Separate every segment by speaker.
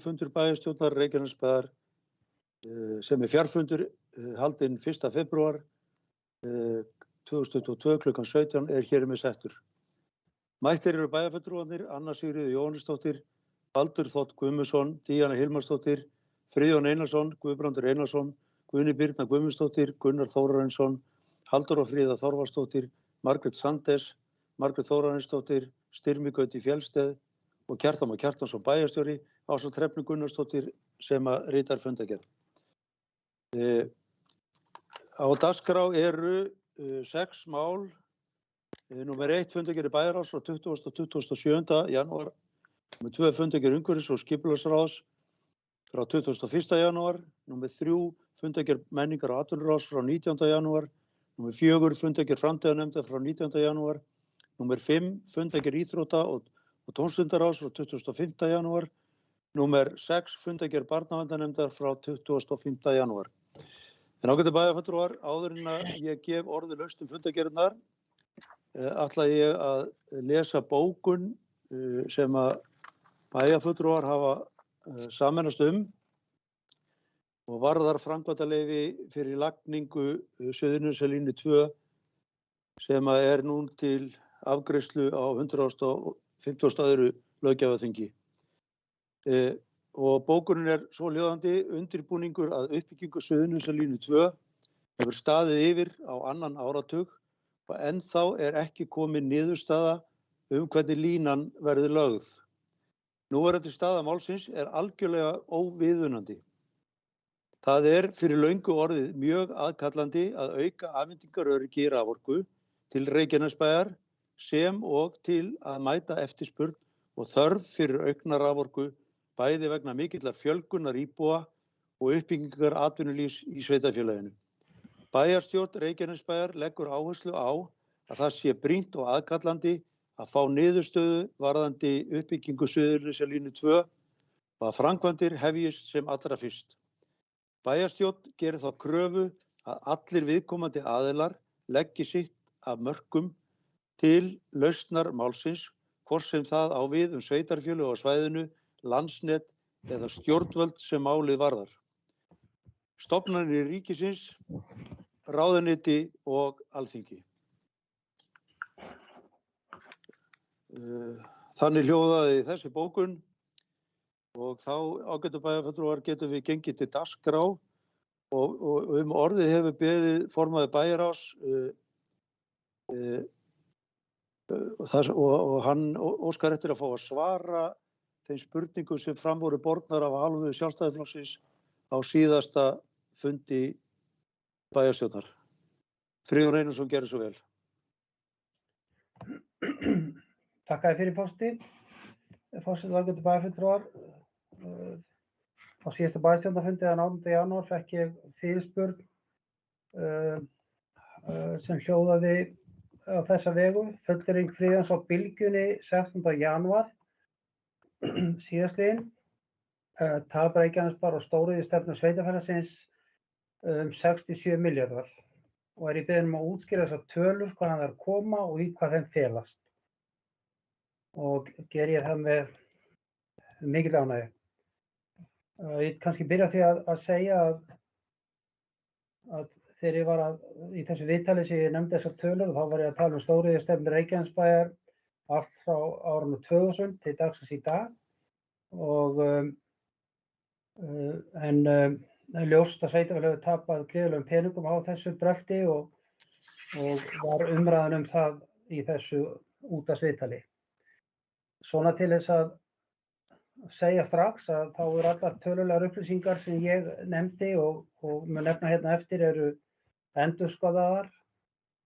Speaker 1: fundur bæjarstjórnar Reykjanesbæjar sem fjarfundur haldinn 1. febrúar 2022 klukkan 17 hér með settur. Mættir eru bæjarfulltrúarnir Anna Sigríður Jóhannesdóttir, Baldur Þ. Guðmundsson, Díana Hilmarsdóttir, Friðjón Einarsson, Guðbrandur Einarsson, Guðni Birna Guðmundsdóttir, Gunnar Þórarinsson, Halldóra Fríða Þorvaldsdóttir, Margrét Sandes, Margrét Þórarinsdóttir, Styrmi Gauti Fjellsteð og Kjartan Már Kjartansson bæjarstjóri ásamt Hrefnu Gunnarsdóttir sem ritar fundargerð. Á dagskrá eru 6 mál. Númer 1 fundargerð bæjarráðs frá 20. og 27. janúar. Númer 2 fundargerð umhverfis- og skipulagsráðs frá 21. janúar. Númer 3 fundargerð menningar- og atvinnuráðs frá 19. janúar. Númer 4 fundargerð framtíðarnefndar frá 19. janúar. Númer 5 fundargerð íþrótta- og tómstundaráðs frá 25. janúar. Númer 6 fundargerð barnaverndarnefndar frá 25. janúar. En ágætu bæjarfulltrúar, áður en að ég gef orðið laust fundargerðirnar, ætla ég að lesa bókun sem að bæjarfulltrúar hafa sameinast og varðar framkvæmdaleyfi fyrir lagningu Suðurnesjalínu 2 sem að nú til afgreiðslu á 150. löggjafarþingi. Og bókunin svohljóðandi: undirbúningur að uppbyggingu Suðurnesjalínu 2 hefur staðið yfir á annan áratug og ennþá ekki komin niðurstaða hvernig línan verði lögð. Núverandi staða málsins algjörlega óviðunandi. Það fyrir löngu orðið mjög aðkallandi að auka afhendingaröryggi raforku til Reykjanesbæjar sem og til að mæta eftirspurn og þörf fyrir aukna raforku bæði vegna mikillar fjölgunar íbúa og uppbyggingar atvinnulífs í sveitarfélaginu. Bæjarstjórn Reykjanesbæjar leggur áherslu á að það sé brýnt og aðkallandi að fá niðurstöðu varðandi uppbyggingu Suðurnesjalínu 2 og að framkvæmdir hefjist sem allra fyrst. Bæjarstjórn gerir þá kröfu að allir viðkomandi aðilar leggi sitt af mörkum til lausnar málsins, hvort sem það á við sveitarfélög á svæðinu, Landsnet eða stjórnvöld sem málið varðar. Stofnanir ríkisins, ráðuneyti og Alþingi. Þannig hljóðaði þessi bókun og þá ágætu bæjarfulltrúar getum við gengið til dagskrá og orðið hefur beðið formaður bæjarráðs og hann óskar eftir að fá að svara þeim spurningum sem fram voru bornar af hálfu Sjálfstæðisflokksins á síðasta fundi bæjarstjórnar. Friðjón Einarsson gerir svo vel.
Speaker 2: Takk fyrir forseti. Forseti ágætu bæjarfulltrúar. Á síðasta bæjarstjórnarfundi 8. janúar fékk ég fyrirspurn sem hljóðaði á þessa vegu: fullyrðing Friðjóns á Bylgjunni 16. janúar síðastliðinn. Tap Reykjanesbæjar og stóriðjustefnu sveitarfélagsins 67 milljarðar og ég beðinn að útskýra þessar tölur, hvaðan þær koma og í hvað þeim felast. Og geri ég það með mikil ánægju. Ég kannski byrja á því að segja að þegar ég var í þessu viðtali sem ég nefndi þessar tölur, þá var ég að tala stóriðjustefnu Reykjanesbæjar allt frá árinu 2000 til dagsins í dag og ljóst að sveitarfélög hefur tapað gríðarlegum peningum á þessu brölti og var umræðan það í þessu útvarpsviðtali. Svona til þess að segja strax að þá allar tölulegar upplýsingar sem ég nefndi og mun nefna hérna eftir endurskoðaðar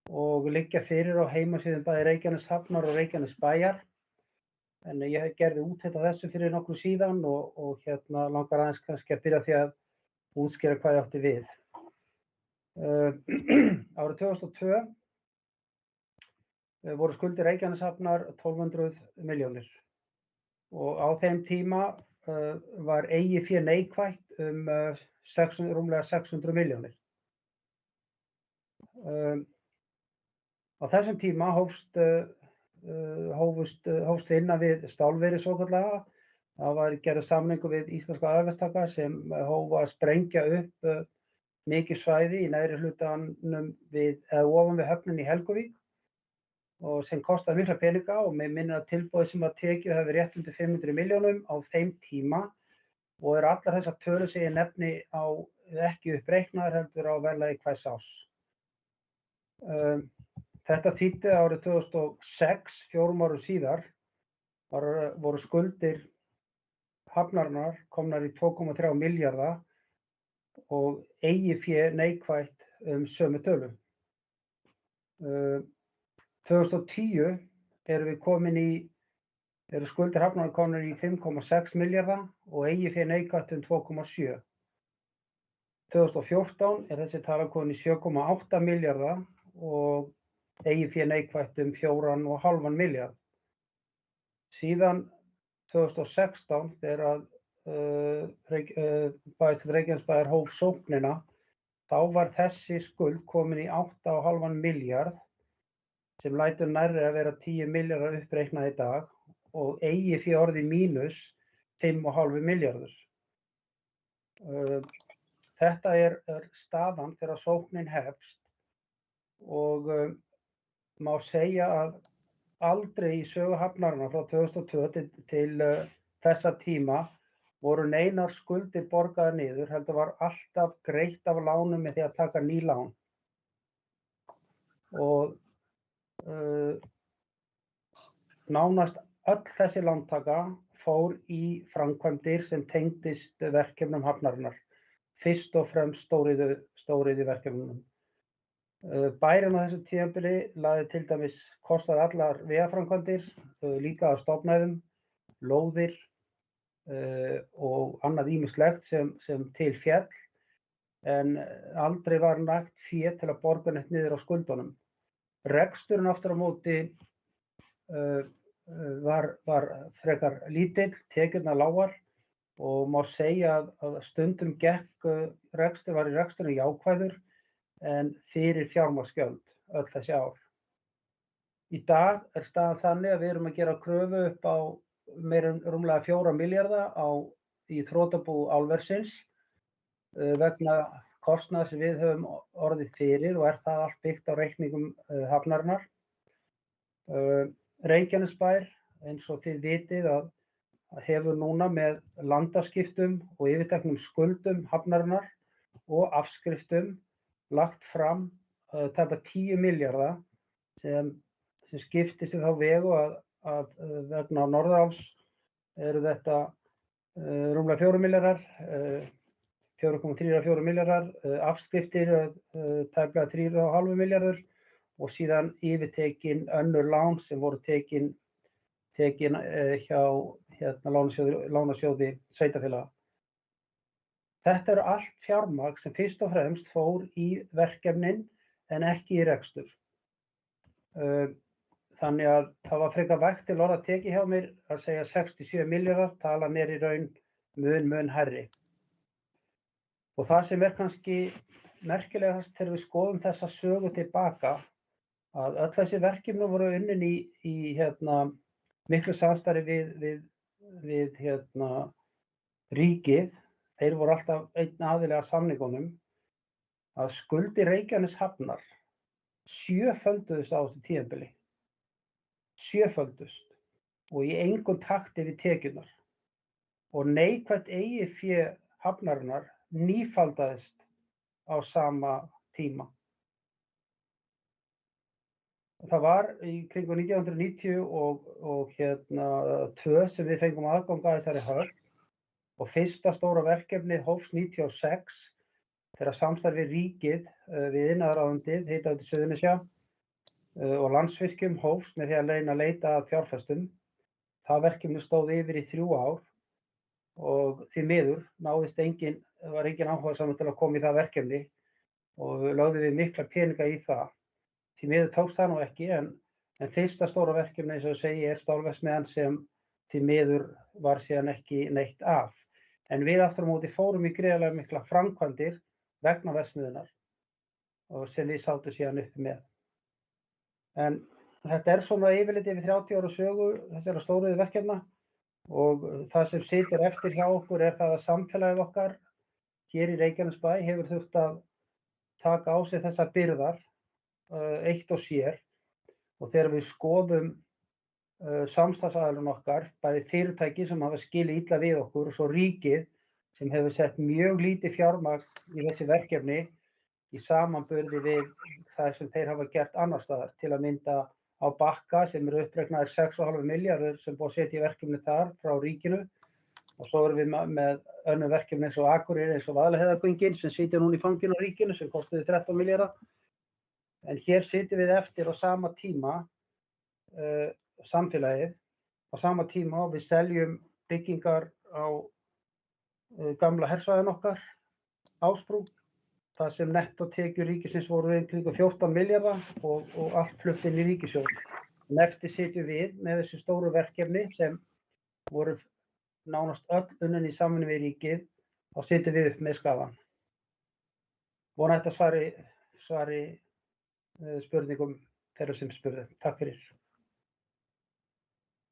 Speaker 2: og liggja fyrir á heimasíðum bæði Reykjaneshafnar og Reykjanesbæjar. En ég gerði úttekt á þessu fyrir nokkru síðan og langar aðeins kannski að byrja á því að útskýra hvað ég átti við. Árið 2002 voru skuldir Reykjaneshafnar 1200 milljónir og á þeim tíma var eigið fé neikvætt rúmlega 600 milljónir. Á þessum tíma hófst vinna við stálverið svokallaða Það var gerður samningur við íslenska aðalverktaka sem hóf að sprengja upp mikið svæði í neðri hlutanum ofan við höfnin í Helguvík og sem kostaði mikla peninga og mig minnir að tilboðið sem var tekið hafi rétt undir 500 milljónum á þeim tíma og allar þessar tölur sem ég nefni ekki uppreiknaðar heldur á verðlagi hvers árs. Þetta þýddi árið 2006, 4 árum síðar, voru skuldir hafnarinnar komnar í 2,3 milljarða og eigið fé neikvætt sömu tölu. 2010 eru skuldir hafnarinnar komnar í 5,6 milljarða og eigið fé neikvætt 2,7. 2014 þessi tala komin í 7,8 milljarða og eigið fé neikvætt 4,5 milljarð. Síðan 2016 þegar Reykjanesbæjar hóf sóknina, þá var þessi skuld komin í 8,5 milljarð sem lætur nærri að vera 10 milljarðar uppreiknað í dag og eigið fé orðið mínus 5,5 milljarður. Þetta er staðan þegar sóknin hefst og má segja að aldrei í sögu hafnarinnar frá 2002 til þessa tíma voru neinar skuldir borgaðar niður, heldur var alltaf greitt af lánum með því að taka ný lán. Og nánast öll þessi lántaka fór í framkvæmdir sem tengdist verkefnum hafnarinnar, fyrst og fremst stóriðjuverkefnum. Bærinn á þessu tímabili lagði til dæmis kostaði allar vegaframkvæmdir, líka af stofnæðum, lóðir og annað ýmislegt sem til féll, en aldrei var nægt fé til að borga neitt niður á skuldunum. Reksturinn aftur á móti var frekar lítill, tekjurnar lágar og má segja að stundum var í reksturinn jákvæður en fyrir fjármagnsgjöld öll þessi ár. Í dag staðan þannig að við erum að gera kröfu upp á meira rúmlega 4 milljarða í þrotabú álversins vegna kostnað sem við höfum orðið fyrir og það allt byggt á reikningum hafnarinnar. Reykjanesbær, eins og þið vitið, að hefur núna með landaskiptum og yfirteknum skuldum hafnarinnar og afskriftum lagt fram tæpa 10 milljarða sem skiptist í þá vegu að vegna Norðuráls eru þetta rúmlega 4 milljarðar, 4,3–4 milljarðar, afskriftir tæplega 3,5 milljarður og síðan yfirtekin önnur lán sem voru tekin hjá lánasjóði sveitarfélaga. Þetta eru allt fjármagn sem fyrst og fremst fór í verkefnin en ekki í rekstur. Þannig að það var frekar vægt til orða tekið hjá mér að segja 67 milljarðar, talan í raun mun hærri. Og það sem kannski merkilegast þegar við skoðum þessa sögu tilbaka, að öll þessi verkefni voru unnin í miklu samstarfi við ríkið. Þeir voru alltaf einn aðili að samningunum, að skuldir Reykjaneshafnar sjöfölduðust á þessu tímabili. Sjöföldust og í engum takti við tekjurnar. Og neikvætt eigið fé hafnarinnar nífaldaðist á sama tíma. Það var í kringum 1990 og 2 sem við fengum aðgang að þessari höfn og fyrsta stóra verkefnið hófst 96 þegar samstarfi ríkið við iðnaðarráðuneytið, Hitaveita Suðurnesja og Landsvirkjun hófst með því að reyna að leita að fjárfestum. Það verkefni stóð yfir í 3 ár og því miður var engin áhugasamur til að koma í það verkefni og lögðum við mikla peninga í það. Því miður tókst það nú ekki en fyrsta stóra verkefni, eins og ég segi, stálverksmiðjan sem því miður var síðan ekki neitt af. En við aftur á móti fórum í gríðarlega mikla framkvæmdir vegna verksmiðjunnar og sem við sátum síðan uppi með. En þetta svona yfirleitt yfir 30 ára sögu þessara stóriðju verkefna og það sem situr eftir hjá okkur það að samfélagið okkar hér í Reykjanesbæ hefur þurft að taka á sig þessar byrðar eitt og sér og þegar við skoðum samstarfsaðilum okkar, bæði fyrirtæki sem hafa skilið illa við okkur og svo ríkið sem hefur sett mjög lítið fjármagn í þessi verkefni í samanburði við það sem þeir hafa gert annars staðar, til að mynda á Bakka sem eru uppreiknaðir 6,5 milljarður sem búið að setja í verkefni þar frá ríkinu og svo erum við með önnur verkefni eins og Akureyri, eins og Vaðlaheiðargöngin sem sitja núna í fanginu á ríkinu sem kostuðu 13 milljarða. En hér sitjum við eftir á sama tíma samfélagið, á sama tíma og við seljum byggingar á gamla hersvæðin okkar, Ásbrú, það sem nettótekjur ríkisins voru kringum 14 milljarða og allt flutt inn í ríkissjóð. En eftir sitjum við með þessi stóru verkefni sem voru nánast öll unnin í samvinnu við ríkið, þá sitjum við upp með skaðann. Vona þetta svari spurningum þeirra sem spurðu. Takk fyrir.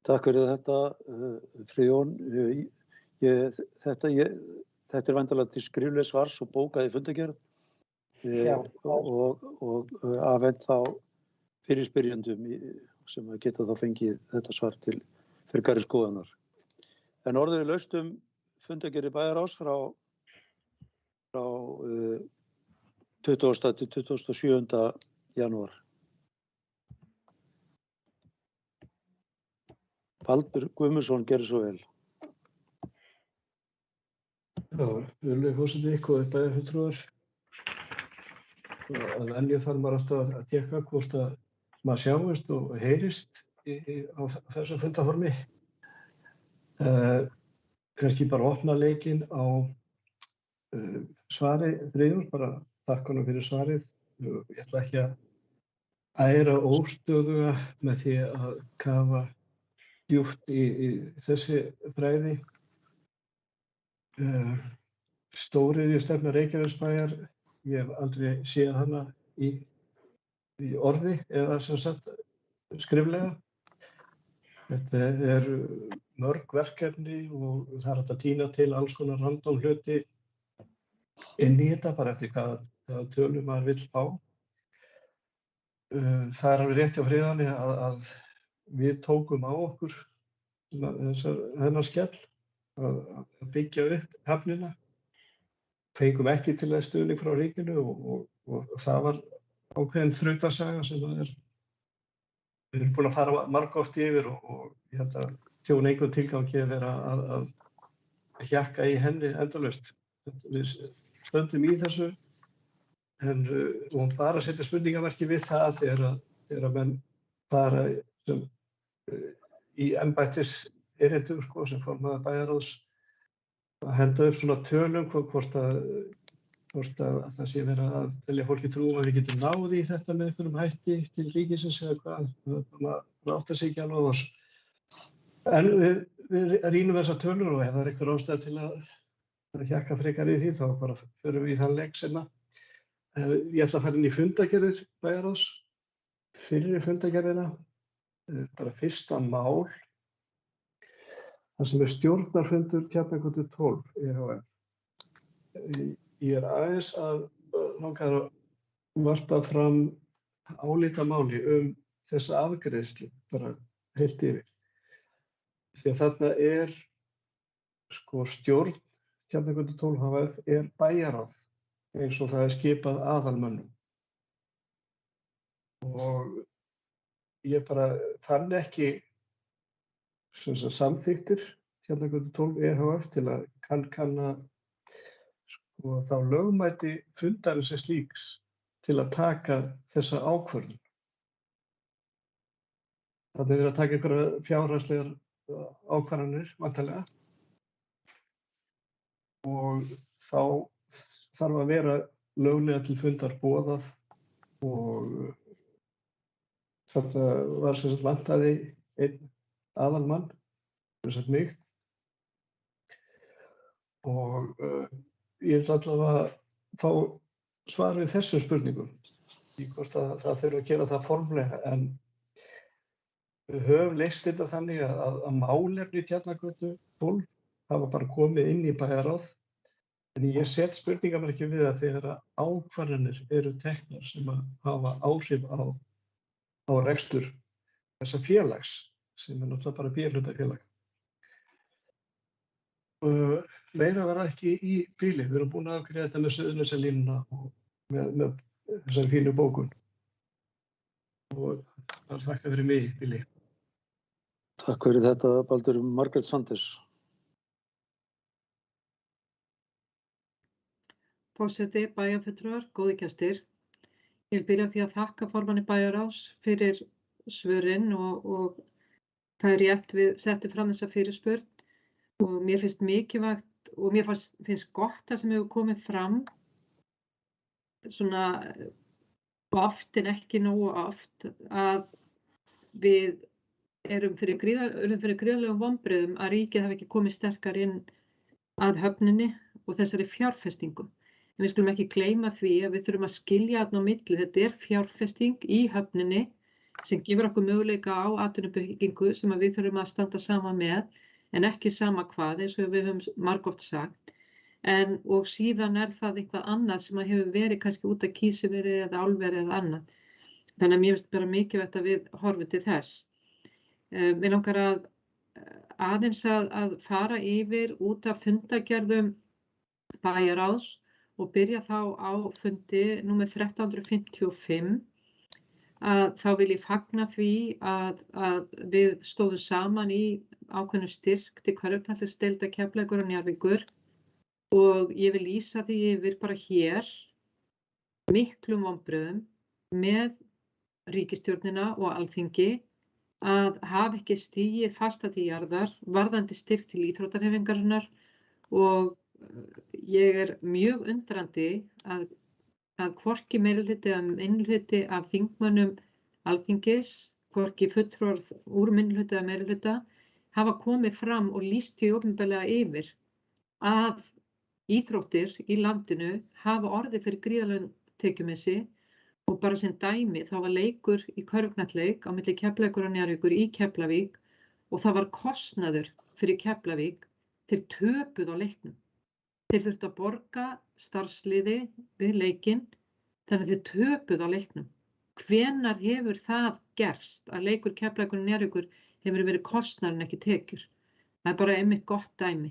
Speaker 1: Takk fyrir þetta, Friðjón. Þetta væntanlega til skriflegs svars og bókað í fundargerð og afhent þá fyrirspyrjendum sem geta þá fengið þetta svar til frekari skoðunar. En orðið laust fundargerð bæjarráðs frá 20. til 27. janúar. Baldur Guðmundsson gerir svo vel.
Speaker 3: Já, virðulegi forseti, góðir bæjarfulltrúar. Að venju þarf maður alltaf að tékka hvort að maður sjáist og heyrist á þessu fundarformi. Kannski bara opna leikinn á svari Friðjóns, bara takk honum fyrir svarið. Ég ætla ekki að æra óstöðuga með því að kafa djúpt í þessi fræði. Stóriðjustefna Reykjanesbæjar, ég hef aldrei séð hana í orði eða sem sagt skriflega. Þetta mörg verkefni og það hægt að tína til alls konar random hluti inn í þetta, bara eftir hvaða tölu maður vill fá. Það alveg rétt hjá Friðjóni að við tókum á okkur þennan skell að byggja upp höfnina. Fengum ekki til þess stuðning frá ríkinu og það var ákveðin þrautasaga sem við erum búin að fara margoft yfir og ég held að tjóna einhvern tilgangi að vera að hjakka í henni endalaust. Við stöndum í þessu en hún bara setja spurningamerki við það þegar menn fara í embættis erindum sem formaður bæjarráðs að henda upp svona tölum hvort að það sé verið að telja fólki trú að við getum náð í þetta með einhverjum hætti til ríkisins eða hvað, það átta sig ekki alveg á þessu. En við rýnum þessar tölur og ef það einhver ástæða til að hjakka frekar í því þá bara förum við í þann leik seinna. Ég ætla að fara inn í fundargerðir bæjarráðs, fyrri fundargerðina, bara fyrsta mál. Það sem stjórnarfundur Tjarnargötu 12 EHF. Ég aðeins að langar að varpa fram álitamáli þessa afgreiðslu, bara heilt yfir. Því að þarna stjórn Tjarnargötu 12 HF bæjarráð eins og það skipað aðalmönnum. Og ég bara fann ekki samþykktir Tjarnargötu 12 EHF til að kanna þá lögmæti fundarins sem slíks til að taka þessa ákvörðun. Þarna verið að taka einhverjar fjárhagslegar ákvarðanir, væntanlega. Og þá þarf að vera löglega til fundar boðað og þarna var sem sagt vantaði einn aðalmann, sem sagt mig. Og ég ætla allavega að fá svar við þessum spurningum. Í hvort að það þurfi að gera það formlega, en Við höfum leyst þetta þannig að málefni Tjarnargötu 12 hafa bara komið inn í bæjarráð. En ég set spurningamerki við það þegar ákvarðanir eru teknar sem að hafa áhrif á rekstur þessa félags, sem er náttúrulega bara B-hlutafélag. Meira var ekki í bili. Við erum búin að afgreiða þetta með Suðurnesjalínuna og með þessari fínu bókun. Og það er þakka fyrir mig í bili.
Speaker 1: Takk fyrir þetta, Baldur. Margrét Sanders.
Speaker 4: Forseti, bæjarfulltrúar, góðir gestir. Ég vil byrja á því að þakka formanni bæjarráðs fyrir svörin og það er rétt við settum fram þessa fyrirspurn og mér finnst mikilvægt og mér finnst gott það sem hefur komið fram svona oft en ekki nógu oft að við urðum fyrir gríðarlegum vonbrigðum að ríkið hafi ekki komið sterkar inn að höfninni og þessari fjárfestingu. En við skulum ekki gleyma því að við þurfum að skilja þarna á milli. Þetta er fjárfesting í höfninni sem gefur okkur möguleika á atvinnubyggingu sem við þurfum að standa saman með, en ekki sama hvað, eins og við höfum margoft sagt. Og síðan er það eitthvað annað sem hefur verið kannski út af kísilveri eða álveri eða annað. Þannig að mér finnst bara mikilvægt að við horfum til þess. Mig langar aðeins að fara yfir út af fundagerðum bæjarráðs og byrja þá á fundi númer 1355 að þá vil ég fagna því að við stóðum saman í ákveðnum styrk til körfuknattleiksdeildar Keflavíkur og Njarðvíkur og ég vil lýsa því yfir bara hér miklum vonbrigðum með ríkisstjórnina og Alþingi að hafa ekki stigið fasta til jarðar varðandi styrk til íþróttahreyfingarinnar og ég er mjög undrandi að hvorki meirihluti eða minnihluti af þingmönnum Alþingis, hvorki fulltrúar úr minnihluta eða meirihluta, hafa komið fram og lýst því opinberlega yfir að íþróttir í landinu hafa orðið fyrir gríðarlegum tekjumissi og bara sem dæmi þá var leikur í körfuknattleik á milli Keflavíkur og Njarðvíkur í Keflavík og það var kostnaður fyrir Keflavík til töpuð á leiknum. Þeir þurftu að borga starfsliði við leikinn þannig að þeir töpuð á leiknum. Hvenær hefur það gerst að leikur Keflavíkur og Njarðvíkur hefur verið kostnaður en ekki tekjur? Það er bara einmitt gott dæmi.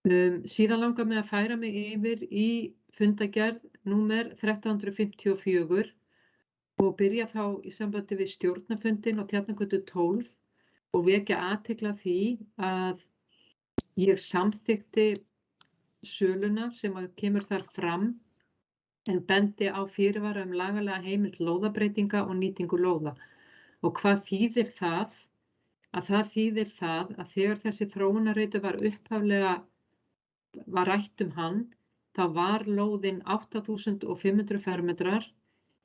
Speaker 4: Síðan langar mig að færa mig yfir í fundagerð númer 1354 og byrja þá í sambandi við stjórnarfundin á Tjarnargötu 12 og vekja athygli á því að ég samþykkti söluna sem kemur þar fram en bendi á fyrirvara lagalega heimild lóðabreytinga og nýtingu lóða. Og hvað þýðir það? Það þýðir það að þegar þessi þróunarreitur var upphaflega rætt hann, þá var lóðin 8.500 fermetrar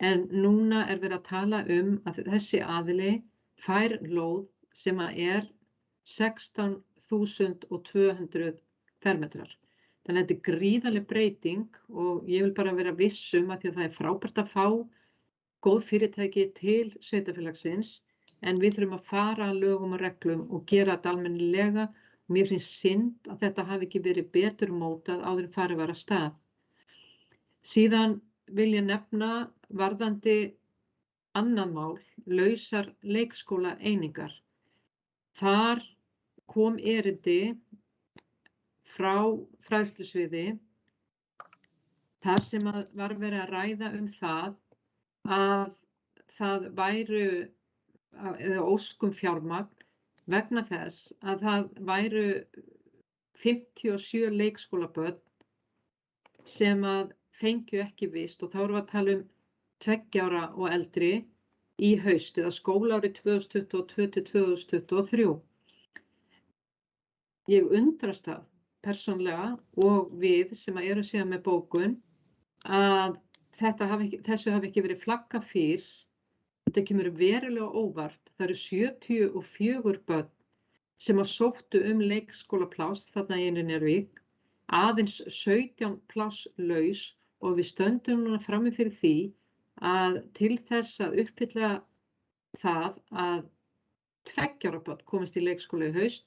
Speaker 4: en núna er verið að tala að þessi aðili fær lóð sem er 16.200 fermetrar. Þannig að þetta er gríðarleg breyting og ég vil bara vera viss að því að það er frábært að fá góð fyrirtæki til sveitarfélagsins en við þurfum að fara að lögum og reglum og gera þetta almennilega. Mér finnst synd að þetta hafi ekki verið betur mótað áður en farið var af stað. Síðan vil ég nefna varðandi annað mál, lausar leikskólaeiningar. Þar kom erindi frá fræðslusviði þar sem var verið að ræða það að það væru eða óskum fjármagn vegna þess að það væru 57 leikskólabörn sem fengju ekki vist og þá erum við að tala 2 ára og eldri í haust eða skólaári 2022 til 2023. Ég undrast það persónlega og við sem erum síðan með bókun að þessu hafi ekki verið flaggað fyrr. Þetta kemur verulega óvart. Það eru 74 börn sem sóttu leikskólapláss þarna í Njarðvík, aðeins 17 pláss laus og við stöndum núna frammi fyrir því að til þess að uppfylla það að 2 ára barn komist í leikskóla í haust,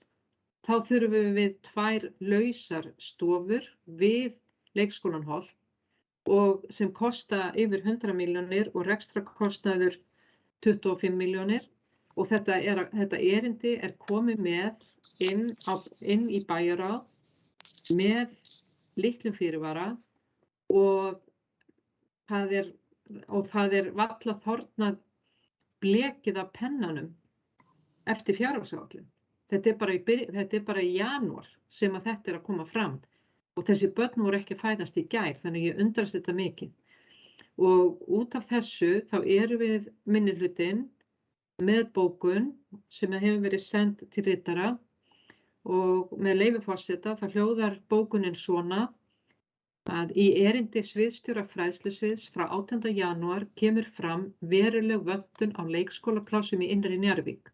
Speaker 4: þá þurfum við 2 lausar stofur við leikskólan Holt og sem kosta yfir 100 milljónir og rekstrarkostnaður 25 milljónir og þetta erindi komið með inn í bæjarráð með litlum fyrirvara og það er varla þornað blekið af pennanum eftir fjárhagsáætlun. Þetta er bara í janúar sem að þetta að koma fram og þessi börn voru ekki að fæðast í gær, þannig ég undrast þetta mikið. Og út af þessu þá erum við minnihlutinn með bókun sem hefur verið send til ritara og með leyfi forseta þá hljóðar bókunin svona að í erindi sviðsstjóra fræðslusviðs frá 18. janúar kemur fram veruleg vöntun á leikskólaplássum í Innri Njarðvík.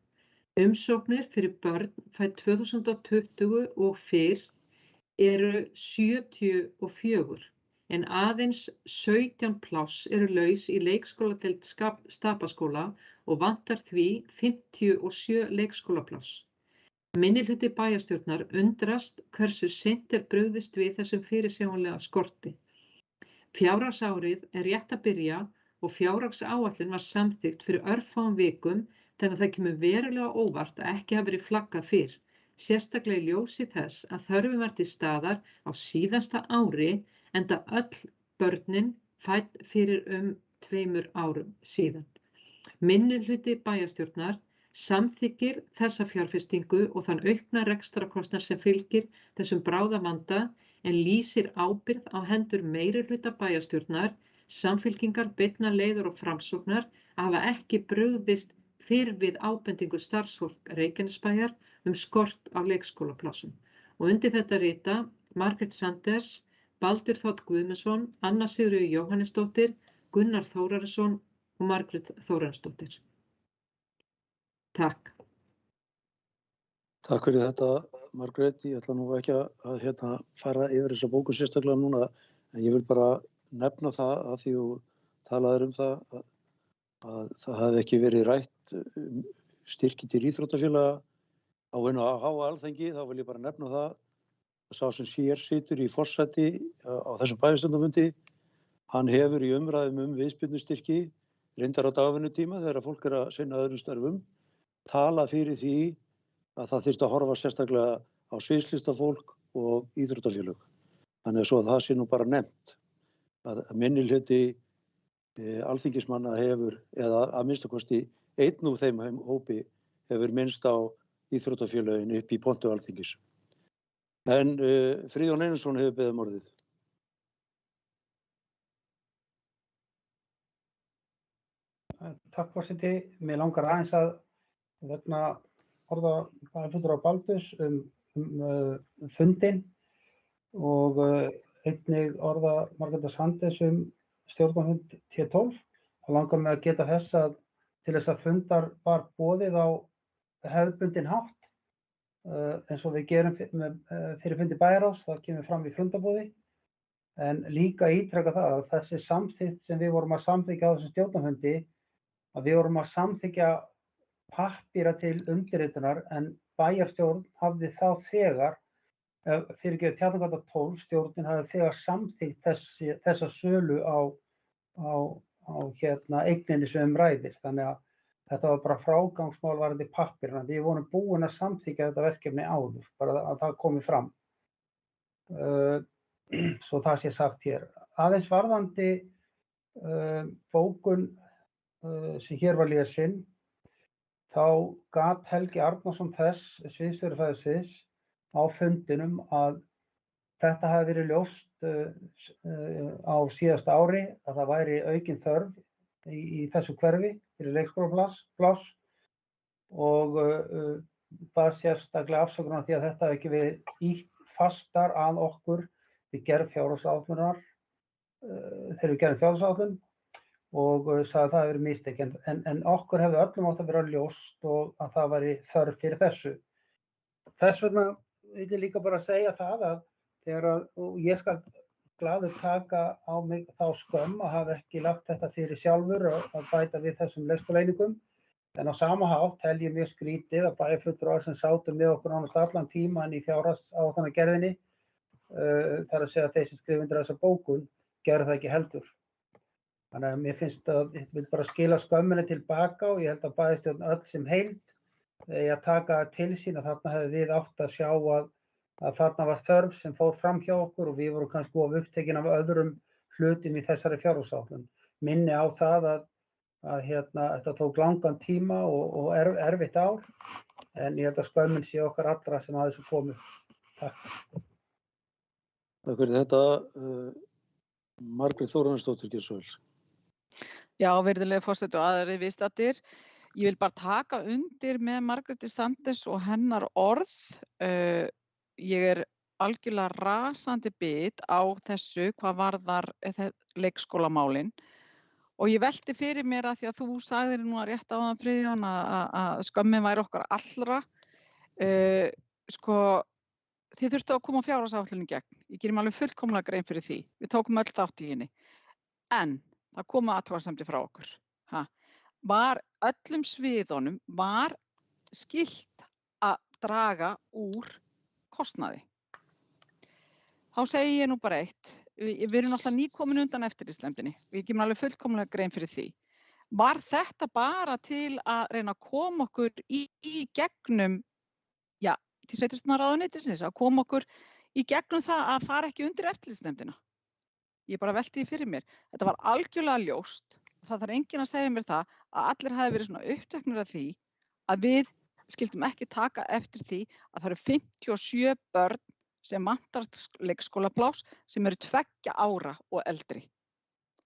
Speaker 4: Umsóknir fyrir börn fædd 2020 og fyrr eru 74 en aðeins 17 pláss eru laus í leikskóladeild Stapaskóla og vantar því 57 leikskólapláss. Minnihluti bæjarstjórnar undrast hversu seint brugðist við þessum fyrirsjáanlega skorti. Fjárhagsárið rétt að byrja og fjárhagsáætlun var samþykkt fyrir örfáum vikum þannig að það kemur verulega óvart að ekki hafi verið flaggað fyrr, sérstaklega í ljósi þess að þörfin var til staðar á síðasta ári enda öll börnin fædd fyrir 2 árum síðan. Minnihluti bæjarstjórnar samþykkir þessa fjárfestingu og þann aukna rekstrarkostnað sem fylgir þessum bráðavanda en lýsir ábyrgð á hendur meirihluta bæjarstjórnar, Samfylkingar, Beinna leiðar og Framsóknar hafa ekki brugðist fyrr við ábendingu starfsfólk Reykjanesbæjar skort á leikskólaplássum. Og undir þetta rita Margrét Sanders, Baldur Þ. Guðmundsson, Anna Sigríður Jóhannesdóttir, Gunnar Þórarinsson og Margrét Þórarinsdóttir. Takk.
Speaker 1: Takk fyrir þetta, Margrét. Ég ætla nú ekki að fara yfir þessa bóku sérstaklega núna, en ég vil bara nefna það að því þú talaðir það að það hafi ekki verið rætt styrki til íþróttafélaga á hinu háa Alþingi, þá vil ég bara nefna það að sá sem hér situr í forsæti á þessum bæjarstjórnarfundi, hann hefur í umræðum viðspyrnustyrki, reyndar á dagvinnutíma þegar fólk að sinna öðrum starfum, tala fyrir því að það þyrfti að horfa sérstaklega á sviðslistafólk og íþróttafélög. Þannig að svo að það sé nú bara nefnt að minnihluti alþingismanna hefur, eða að minnstakosti einn úr þeim hópi hefur minnst á íþróttafélögin upp í pontu Alþingis. En Friðjón Einarsson hefur beðið orðið.
Speaker 2: Takk forseti. Mér langar aðeins að vegna orða bæjarfulltrúa Baldurs fundinn og einnig orða Margrétar Sanders stjórnarfund T12. Það langar mig að geta þess að til þess að fundar var boðið á hefðbundinn hátt eins og við gerum fyrir fundi bæjarráðs, það kemur fram í fundarboði, en líka ítreka það að þessi samþykkt sem við vorum að samþykkja á þessum stjórnarfundi, að við vorum að samþykkja pappíra til undirritunar en bæjarstjórn hafði þá þegar fyrirgefið Tjarnargata 12 stjórnin hafði þegar samþykkt þessa sölu á eigninni sem ræðir. Þannig að þetta var bara frágangsmál varðandi pappírana. Við vorum búin að samþykkja þetta verkefni áður, bara að það komi fram. Svo það sé sagt hér. Aðeins varðandi bókun sem hér var lesin, þá gat Helgi Arnarsson þess, sviðsstjóri fræðsviðs, á fundinum að þetta hafi verið ljóst á síðasta ári að það væri aukin þörf í þessu hverfi fyrir leikskólapláss og var sérstaklega afsökunar því að þetta hafi ekki verið ýtt fastar að okkur við gerð fjárhagsáætlunar þegar við gerðum fjárhagsáætlun og sagði að það hafi verið mistök en okkur hefði öllum átt að vera ljóst og að það væri þörf fyrir þessu. Þess vegna vil ég líka bara segja það að og ég skal glaður taka á mig þá skömm að hafa ekki lagt þetta fyrir sjálfur að bæta við þessum leikskólaeiningum. En á sama hátt tel ég mjög skrítið að bæjarfulltrúar sem sátu með okkur nánast allan tímann í fjárhagsáætlanagerðinni, þar að segja þeir sem skrifa undir þessa bókun, gerðu það ekki heldur. Þannig að mér finnst að þetta vil bara skila skömminni tilbaka og ég held að bæjarstjórn öll sem heild eigi að taka það til sín að þarna hefði við átt að sjá að þarna var þörf sem fór fram hjá okkur og við vorum kannski of upptekin af öðrum hlutum í þessari fjárhagsáætlun. Minni á það að þetta tók langan tíma og erfitt ár, en ég held að skömmin sé okkar allra sem að þessu komu. Takk.
Speaker 1: Takk fyrir þetta. Margrét Þórarinsdóttir, gjörðu svo vel.
Speaker 5: Já, virðulegi forseti og aðrir viðstaddir. Ég vil bara taka undir með Margréti Sanders og hennar orð. Ég algjörlega rasandi bit á þessu hvað varðar leikskólamálin. Og ég velti fyrir mér að því að þú sagðir nú að rétt áðan Friðjón að skömmin væri okkar allra. Þið þurftu að koma fjárhagsáætlun í gegn. Ég gerir mér alveg fullkomlega grein fyrir því. Við tókum öll þátt í henni. En það komu athugasemdir frá okkur. Var öllum sviðunum var skylt að draga úr kostnaði. Þá segi ég nú bara eitt. Við erum alltaf nýkomin undan eftirlitsnefndinni. Við gerum alveg fullkomlega grein fyrir því. Var þetta bara til að reyna að koma okkur í gegnum, til sveitarstjórnarráðuneytisins, að koma okkur í gegnum það að fara ekki undir eftirlitsnefndina? Ég bara velti því fyrir mér. Þetta var algjörlega ljóst. Það þarf enginn að segja mér það að allir hafi verið svona uppteknir af því að við skildum ekki taka eftir því að það eru 57 börn sem vantar leikskólapláss sem eru 2 ára og eldri.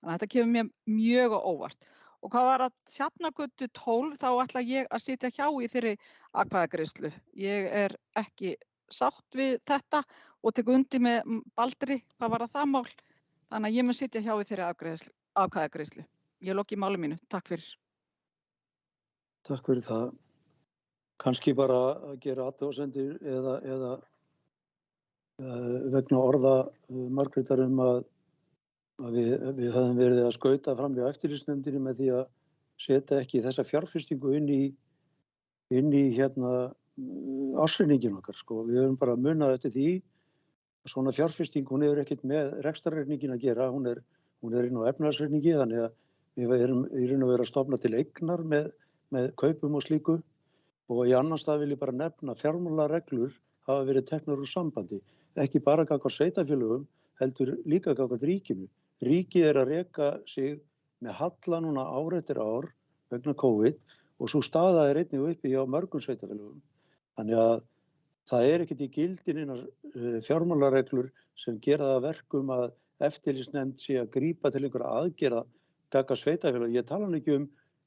Speaker 5: Þannig að þetta kemur mér mjög á óvart. Og hvað var að Tjarnargötu 12 þá ætla ég að sitja hjá í þeirri atkvæðagreiðslu. Ég ekki sátt við þetta og tek undir með Baldri hvað var að það mál. Þannig að ég mun sitja hjá í þeirri atkvæðagreiðslu. Ég loki máli mínu. Takk fyrir.
Speaker 1: Takk fyrir það. Kannski bara að gera athugasemdir eða vegna orða Margrétar að við höfum verið að skauta fram hjá eftirlitsnefndinni með því að setja ekki þessa fjárfestingu inn í ársreikninginn okkar. Við höfum bara munað eftir því að svona fjárfesting, hún hefur ekkert með rekstrarreikningin að gera, hún er inn á efnahagsreikningi, þannig að við erum í raun og veru að stofna til eignar með kaupum og slíku. Og í annan stað vil ég bara nefna að fjármálareglur hafa verið teknar úr sambandi, ekki bara gagnvart sveitarfélögum, heldur líka gagnvart ríkinu. Ríkið að reka sig með halla núna ár eftir ár vegna COVID og svo staða einnig uppi hjá mörgum sveitarfélögum. Þannig að það ekkert í gildin fjármálareglur sem gera það verkum að eftirlitsnefnd sé að grípa til einhverja aðgerða gagnvart sveitarfélagi. Ég tala nú ekki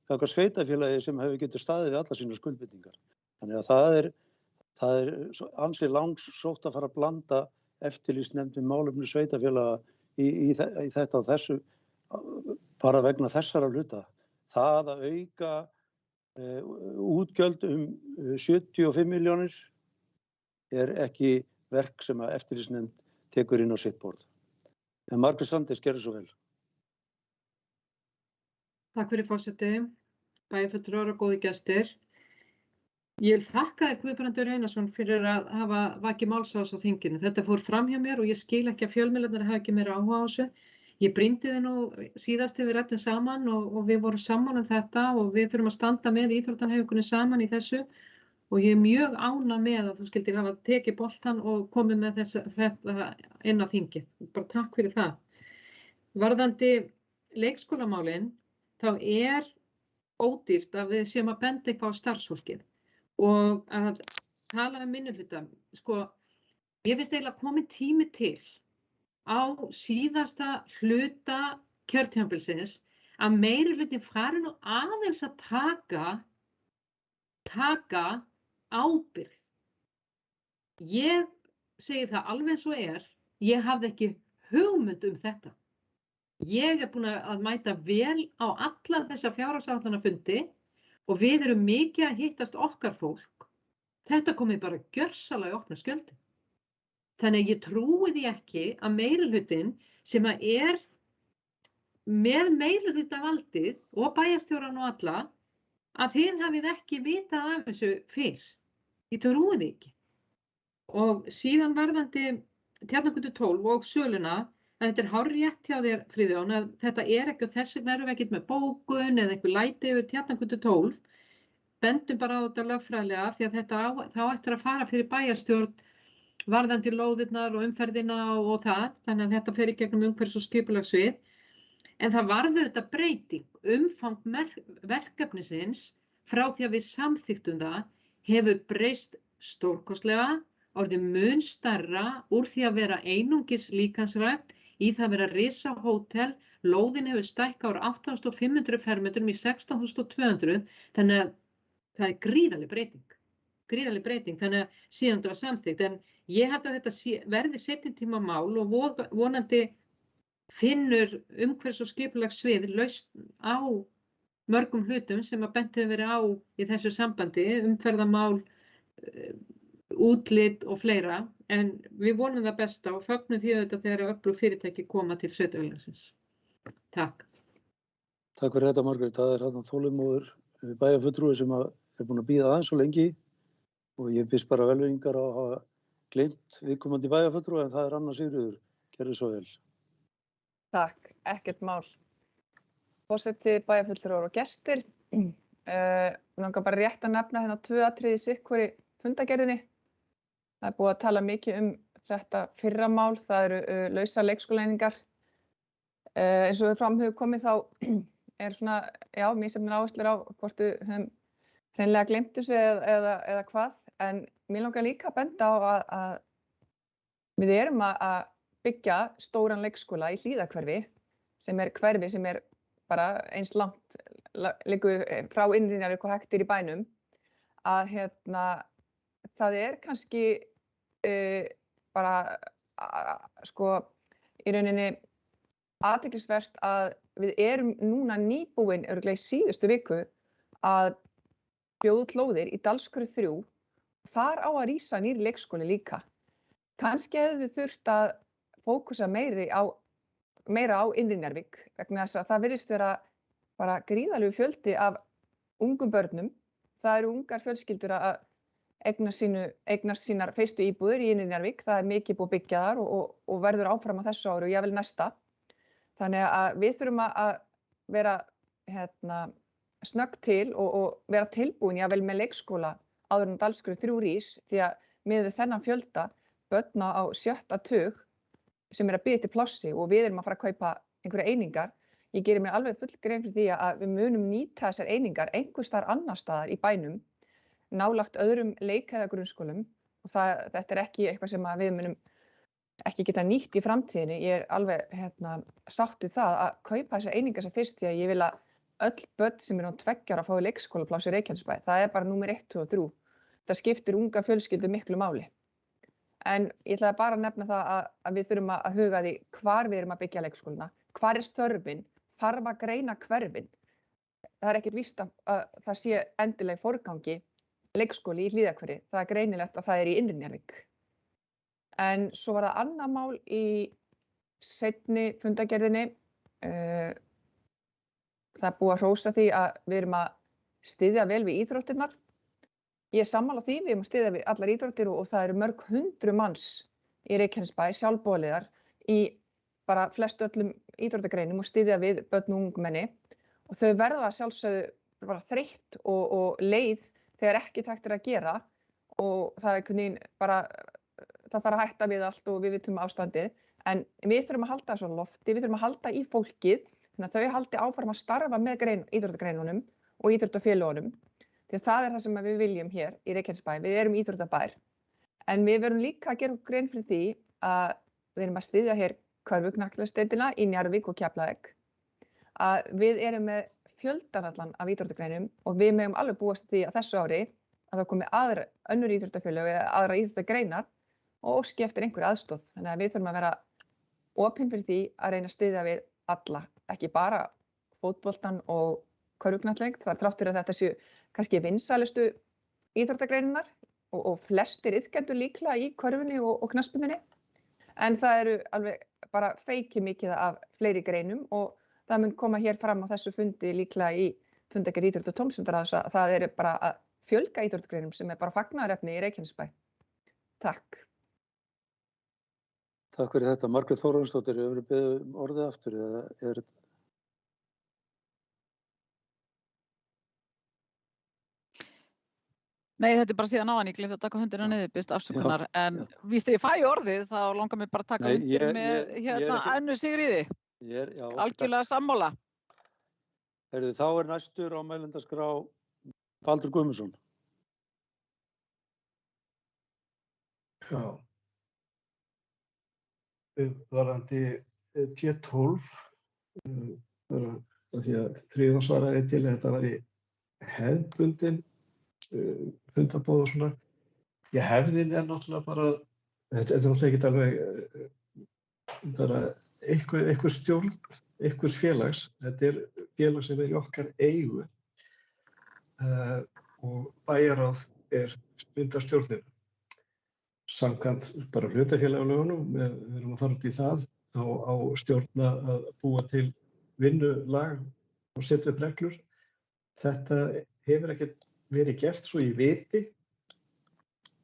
Speaker 1: gagnvart sveitarfélagi sem hefur getið staðið við alla sínar skuldbindingar. Þannig að það er ansi langsótt að fara að blanda eftirlitsnefnd við málefni sveitarfélaga í þetta og þessu bara vegna þessara hluta. Það að auka útgjöld 75 milljónir ekki verk sem að eftirlitsnefnd tekur inn á sitt borð. En Margrét Sanders, gerðu svo vel.
Speaker 4: Takk fyrir forseti, bæjarfulltrúar og góðir gestir. Ég vil þakka þér Guðbrandur Einarsson fyrir að hafa vakið máls á þessu á þinginu. Þetta fór fram hjá mér og ég skil ekki að fjölmiðlarnir hafa ekki meira áhuga á þessu. Ég brýndi þið nú síðast þegar við ræddum saman og við vorum saman um þetta og við þurfum að standa með íþróttahreyfingunni saman í þessu og ég mjög ánægð með að þú skildir hafa tekið boltann og komið með þetta inn á þingið. Bara takk fyrir það. Varðandi leikskólamálin þá ódýrt að við séum að benda eitthvað á starfsfólkið og að tala minnihluta. Ég finnst eiginlega kominn tími til á síðasta hluta kjörtímabilsins að meirihlutin fari nú aðeins að taka ábyrgð. Ég segi það alveg eins og ég hafði ekki hugmynd um þetta. Ég búin að mæta vel á alla þessa fjárhagsáætlanafundi og við erum mikið að hittast okkar fólk. Þetta komið bara gjörsamlega í opna skjöldu. Þannig að ég trúi því ekki að meirihlutinn sem að með meirihlutavaldið og bæjarstjóran og alla að þið hafið ekki vitað af þessu fyrr. Ég trúi því ekki. Og síðan varðandi Tjarnargötu 12 og söluna, að þetta hárrétt hjá þér, Friðjón, að þetta ekki og þess vegna erum við ekkert með bókun eða einhver læti yfir Tjarnargötu 12. Bendum bara á þetta lögfræðilega því að þetta þá eftir að fara fyrir bæjarstjórn varðandi lóðirnar og umferðina og það, þannig að þetta fer í gegnum umhverfis- og skipulagssvið. En það varði þetta breyting, umfang verkefnisins frá því að við samþykktum það hefur breyst stórkostlega, orðið mun stærra úr því að vera einungis líkansrækt í það að vera risahótel, lóðin hefur stækkað úr 8.500 fermetrum í 16.200, þannig að það er gríðarleg breyting, þannig að síðan þetta var samþykkt. En ég held að þetta verði seinni tíma mál og vonandi finnur umhverfis- og skipulagssvið lausn á mörgum hlutum sem að bent hefur verið á í þessu sambandi, umferðarmál, útlit og fleira, en við vonum það besta og fögnum því auðvitað þegar öflug fyrirtæki koma til sveitarfélagsins. Takk.
Speaker 1: Takk fyrir þetta, Margrét. Það er þarna þolinmóður bæjarfulltrúi sem er búinn að bíða aðeins svo lengi og ég biðst bara velvirðingar á að hafa gleymt viðkomandi bæjarfulltrúi, en það er Anna Sigríður. Gerðu svo vel.
Speaker 6: Takk, ekkert mál. Forseti, bæjarfulltrúar og gestir. Langar bara rétt að nefna hérna 2 atriði í sitthvorri fundargerðinni. Það er búið að tala mikið um þetta fyrra mál, það eru lausar leikskólaeiningar. Eins og við fram hefur komið þá er svona, já, misjafnar áherslur á hvort við höfum hreinlega gleymt þessu eða hvað. En mér langar líka að benda á að við erum að byggja stóran leikskóla í Hlíðahverfi sem er hverfi sem er bara eins langt liggur frá Innri-Njarðvík og hægt í bænum, að það er kannski bara sko í rauninni athyglisvert að við erum núna nýbúin örugglega í síðustu viku að bjóða út lóðir í Dalskörðu 3. Þar á að rísa nýr leikskóli líka. Kannski hefðu við þurft að fókusa meira á Innri-Njarðvík vegna þess að það virðist vera bara gríðarlegur fjöldi af ungum börnum. Það eru ungar fjölskyldur að eignast sínar fyrstu íbúðir í Innri-Njarðvík. Það er mikið búið að byggja þar og verður áfram á þessu ári og jafnvel næsta. Þannig að við þurfum að vera snögg til og vera tilbúin jafnvel með leikskóla áður en Dalskörðu 3 rís, því að miðað við þennan fjölda börn á 7. tug sem er að bíða eftir plássi og við erum að fara að kaupa einhverjar einingar. Ég geri mér alveg full grein fyrir því að við munum nýta þessar einingar einhvers staðar annar staðar í bænum, nálægt öðrum leik- eða grunnskólum, og þetta er ekki eitthvað sem við munum ekki geta nýtt í framtíðinni. Ég er alveg sátt við það að kaupa þessar einingar sem fyrst, því að ég vil að öll börn sem eru á 2 ára fái leikskólapláss í Reykjanesbæ. Það er bara númer 1, 2 og 3. Það skiptir unga fjölskyldu miklu máli. En ég ætlaði bara að nefna það að við þurfum að huga því hvar við erum að byggja leikskólana, hvar er þörfin, þarf að greina hverfin. Það er ekkert víst að það sé endilega í forgangi leikskóli í Hlíðahverfi. Það er greinilegt að það er í Innri-Njarðvík. En svo var það annað mál í seinni fundargerðinni. Það er búið að hrósa því að við erum að styðja vel við íþróttirnar. Ég er sammála því, við erum að styðja við allar íþróttir og það eru mörg 100 manns í Reykjanesbæ, sjálfboðaliðar, í bara flestu öllum íþróttagreinum og styðja við börn og ungmenni. Og þau verða sjálfsögðu bara þreytt og leið þegar ekki hægt er að gera og það er hvernig bara, það þarf að hætta við allt og við vitum ástandið. En við þurfum að halda þessu á lofti, við þurfum að halda í fólkið, þannig að þau haldi áfram að starfa með íþróttagreinunum og íþróttafélögunum. Því að það er það sem við viljum hér í Reykjanesbæ. Við erum íþróttabær. En við verum líka að gera grein fyrir því að við erum að styðja hér körfuknattleiksdeildina í Njarðvík og Keflavík. Að við erum með fjöldan allan af íþróttagreinum og við megum alveg búast því að þessu ári að það komi önnur íþróttafélög eða aðra íþróttagreinar og óski eftir einhverju aðstoð. Þannig að við þurfum að vera opin fyrir því að reyna að styðja við alla, ekki bara fótboltann og körfuknattleik. Það er þrátt fyrir að þetta séu kannski vinsælustu íþróttagreinar og flestir iðkendur líklega í körfunni og knattspyrnunni. En það eru alveg bara feiki mikið af fleiri greinum og það mun koma hér fram á þessu fundi líklega í fundargerð íþrótta- og tómstundaráðs að það er bara að fjölga íþróttagreinum sem er bara fagnaðarefni í Reykjanesbæ. Takk.
Speaker 1: Takk fyrir þetta. Margrét Þórarinsdóttir, hefur þið beðið orðið aftur eða er
Speaker 5: Nei, þetta er bara síðan á hann, ég gleymdi að taka hundina niður, byrst afsökunar, en víst þegar ég fæ orðið þá langar mér bara að taka undir með Önnu Sigríði, algjörlega sammála.
Speaker 1: Þá er næstur á mælendaskrá Baldur Guðmundsson.
Speaker 3: Já. Varðandi T12, því að Friðjón svaraði til að þetta væri hefðbundin fundarbóð og svona. Hefðin er náttúrulega bara, þetta er náttúrulega ekki alveg bara einhver stjórn, einhvers félags. Þetta er félag sem er í okkar eigu og bæjarráð er stjórnir. Samkvæmt bara hlutafélagalögunum, við erum að fara út í það, þá á stjórn að búa til vinnulag og setja upp reglur. Þetta hefur ekkert verið gert svo ég viti,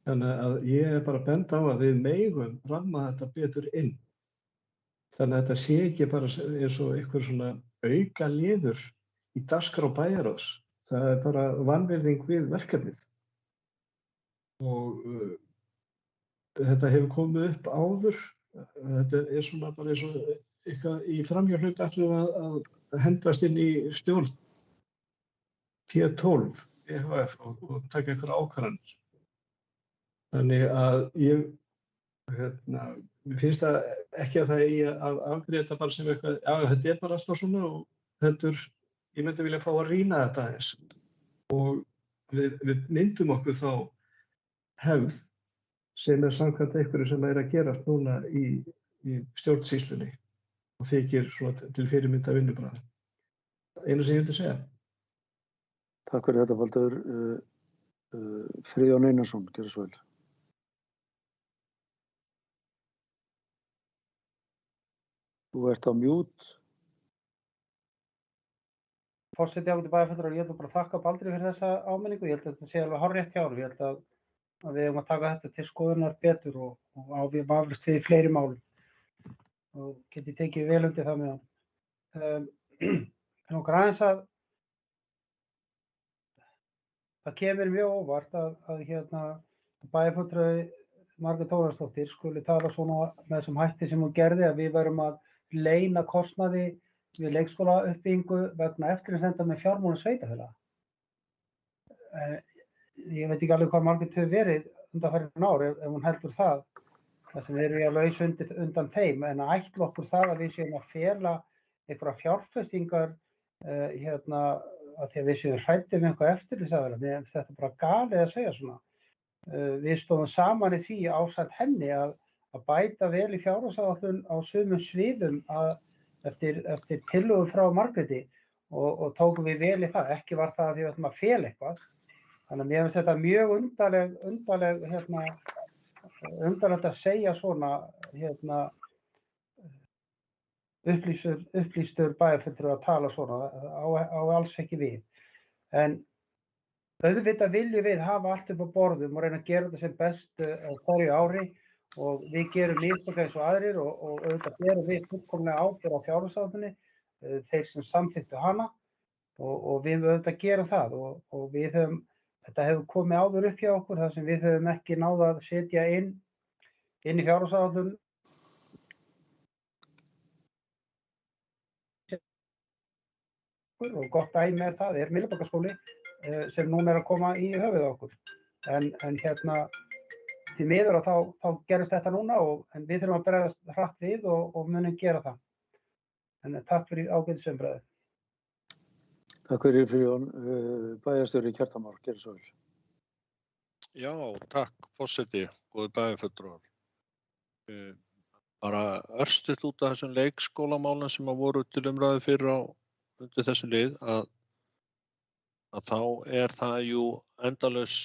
Speaker 3: þannig að ég er bara að benda á að við megum ramma þetta betur inn. Þannig að þetta sé ekki bara eins og einhver svona auka liður í dagskrá bæjarráðs. Það er bara vanvirðing við verkefnið. Og þetta hefur komið upp áður. Þetta er svona bara eins og eitthvað í framhjárhlut ætlum að hendast inn í stjórn T12 EHF og taka einhverja ákvarðanir. Þannig að mér finnst það ekki að það eigi að afgreiða þetta bara sem eitthvað, já þetta er bara alltaf svona og heldur, ég myndi vilja fá að rýna þetta aðeins og við myndum okkur þá hefð sem er samkvæmt einhverju sem er að gerast núna í stjórnsýslunni og þykir svona til fyrirmynda vinnubragða. Einu sem ég vildi segja.
Speaker 1: Takk fyrir þetta, Baldur. Friðjón Einarsson, gjörðu svo vel. Þú ert á mute.
Speaker 2: Forseti ágæti bæjarfulltrúar, ég ætla bara að þakka Baldri fyrir þessa áminningu. Ég held að þetta sé alveg hárrétt hjá honum. Ég held að við eigum að taka þetta til skoðunar betur og við vafist við fleiri málum. Og geti tekið vel undir það með hann. En okkar aðeins að það kemur mjög óvart að bæjarfulltrúi Margrét Þórarinsdóttir skuli tala svona með þessum hætti sem hún gerði að við verum að leyna kostnaði við leikskólauppbyggingu vegna eftirlitsnefndar með fjármálum sveitarfélaga. Ég veit ekki alveg hvað Margrét hefur verið undanfarin ár ef hún heldur það. Þess vegna erum við alveg undan þeim en að ætla okkur það að við séum að fela einhverja fjárfestingar að því að við séum hræddir með eitthvað eftirlitsaðila. Mér finnst þetta bara galið að segja svona. Við stóðum saman í því ásamt henni að bæta vel í fjárhagsáætlun á sumum sviðum eftir tillögu frá Margréti og tókum við vel í það. Ekki var það að við ætlum að fela eitthvað. Þannig að mér finnst þetta mjög undarlegt að segja svona upplýstur bæjarfulltrúi að tala svona á alls ekki við. En auðvitað viljum við hafa allt upp á borðum og reyna að gera þetta sem best á hverju ári og við gerum mistök eins og aðrir og auðvitað berum við fullkomlega ábyrgð á fjárhagsáætluninni, þeir sem samþykktu hana og við auðvitað gerum það og þetta hefur komið áður upp hjá okkur þar sem við höfum ekki náð að setja inn í fjárhagsáætlun og gott dæmi það er Myllubakkaskóli sem núna er að koma í höfuð á okkur. En því miður þá gerist þetta núna en við þurfum að bregðast hratt við og munum gera það. En takk fyrir ágætisumræðu.
Speaker 1: Takk fyrir Friðjón. Bæjarstjóri Kjartan Már, gjörðu svo vel.
Speaker 7: Já, takk forseti, góði bæjarfulltrúar. Bara örstutt út af þessum leikskólamálum sem voru til umræðu fyrir undir þessum lið að þá er það jú endalaus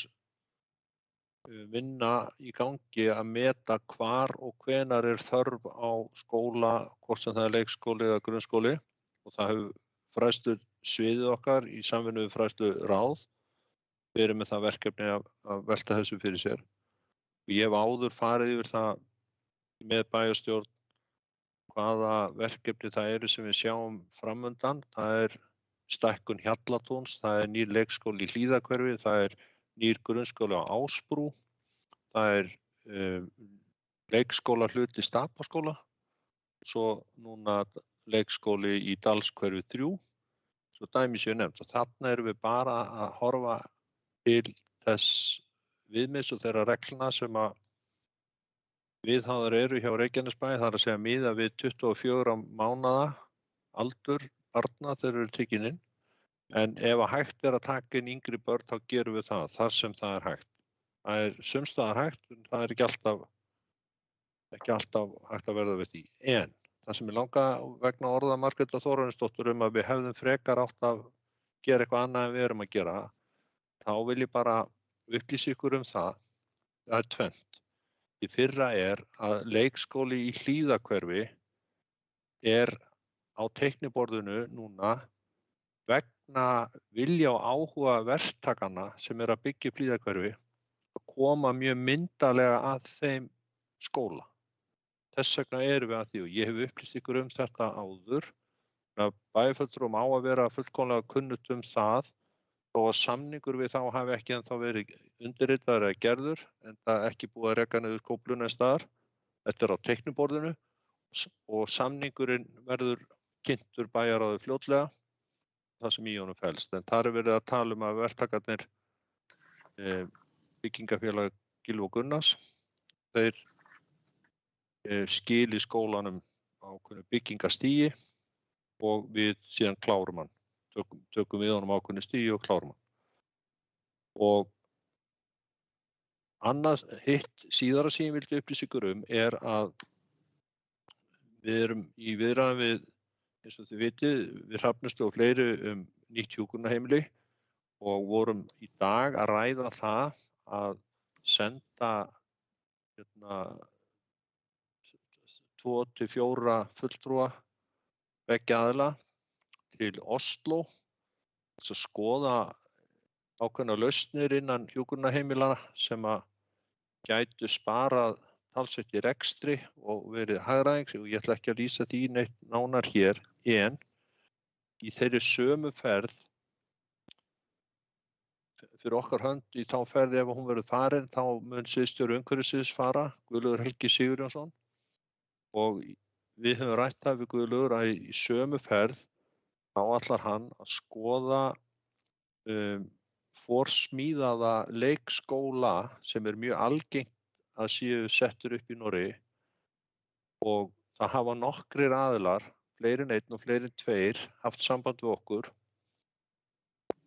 Speaker 7: vinna í gangi að meta hvar og hvenær er þörf á skóla, hvort sem það er leikskóli eða grunnskóli og það hefur fræðslu sviðið okkar í samvinnu við fræðsluráð. Við erum með það verkefni að velta þessu fyrir sér. Og ég hef áður farið yfir það með bæjarstjórn hvaða verkefni það eru sem við sjáum framundan. Það stækkun Hjallatúns, það nýr leikskóli í Hlíðahverfi, það nýr grunnskóli á Ásbrú, það leikskóla hluti Stapaskóla, svo núna leikskóli í Dalshverfi 3, svo dæmi séu nefnt. Og þarna erum við bara að horfa til þess viðmiðs og þeirra reglna sem að viðhafðar eru hjá Reykjanesbæ, það að segja miða við 24 mánaða aldur barna þegar eru tekin inn. En ef að hægt að taka inn yngri börn, þá gerum við það þar sem það hægt. Það sums staðar hægt, en það ekki alltaf hægt að verða við því. En það sem ég langa vegna orða Margrétar Þórarinsdóttur að við hefðum frekar átt að gera eitthvað annað en við erum að gera, þá vil ég bara upplýsa ykkur það. Það tvennt. Í fyrra að leikskóli í Hlíðahverfi á teikniborðinu núna vegna vilja og áhuga verktakanna sem að byggja upp Hlíðahverfi að koma mjög myndarlega að þeim skóla. Þess vegna erum við að því og ég hef upplýst ykkur þetta áður að bæjarfulltrúum á að vera fullkomlega kunnugt það þó að samningur við þá hafi ekki ennþá verið undirritaður eða gerður en það ekki búið að reka niður skófluna staðar. Þetta á teikniborðinu og samningurinn verður kynntur bæjarráði fljótlega það sem í honum felst. En þar verið að tala að verktakarnir byggingafélag Gylfi og Gunnars þeir skili skólanum ákveðnu byggingastígi og við síðan klárum hann. Tökum við honum ákveðnu stígi og klárum hann. Og annað hitt síðara sem ég vildi upplýsa ykkur að við erum í viðræðum við, eins og þið vitið, við Hrafnistu og fleiri nýtt hjúkrunarheimili og vorum í dag að ræða það að senda 2 til 4 fulltrúa beggja aðila til Oslo til að skoða ákveðnar lausnir innan hjúkrunarheimila sem að gætu sparað talsvert í rekstri og verið hagræðing og ég ætla ekki að lýsa því neitt nánar hér en í þeirri sömu ferð fyrir okkar hönd í þá ferð ef hún verður farin þá mun sviðsstjóri umhverfissviðs fara Guðlaugur Helgi Sigurjónsson og við höfum rætt það við Guðlaugur að í sömu ferð þá ætlar hann að skoða forsmíðaða leikskóla sem mjög algengt að séu settur upp í Noregi og það hafa nokkrir aðilar, fleiri en 1 og fleiri en 2, haft samband við okkur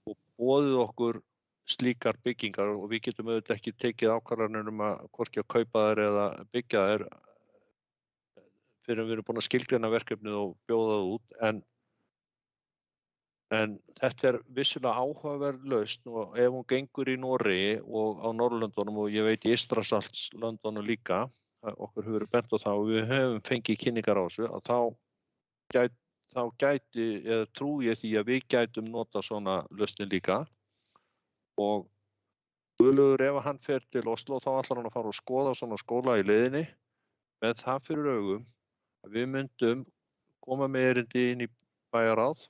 Speaker 7: og boðið okkur slíkar byggingar og við getum auðvitað ekki tekið ákvarðanir að hvorki að kaupa þær eða byggja þær fyrir við erum búin að skilgreina verkefnið og bjóða það út en þetta vissulega áhugaverð lausn og ef hún gengur í Noregi og á Norðurlöndunum og ég veit í Eystrasaltslöndunum líka, okkur hefur verið bent á það og við höfum fengið kynningar á þessu að þá gæti, eða trú ég því að við gætum nota svona lausnir líka og Guðlaugur ef hann fer til Oslo þá ætlar hann að fara og skoða svona skóla í leiðinni með það fyrir augum að við myndum koma með erindi inn í bæjarráð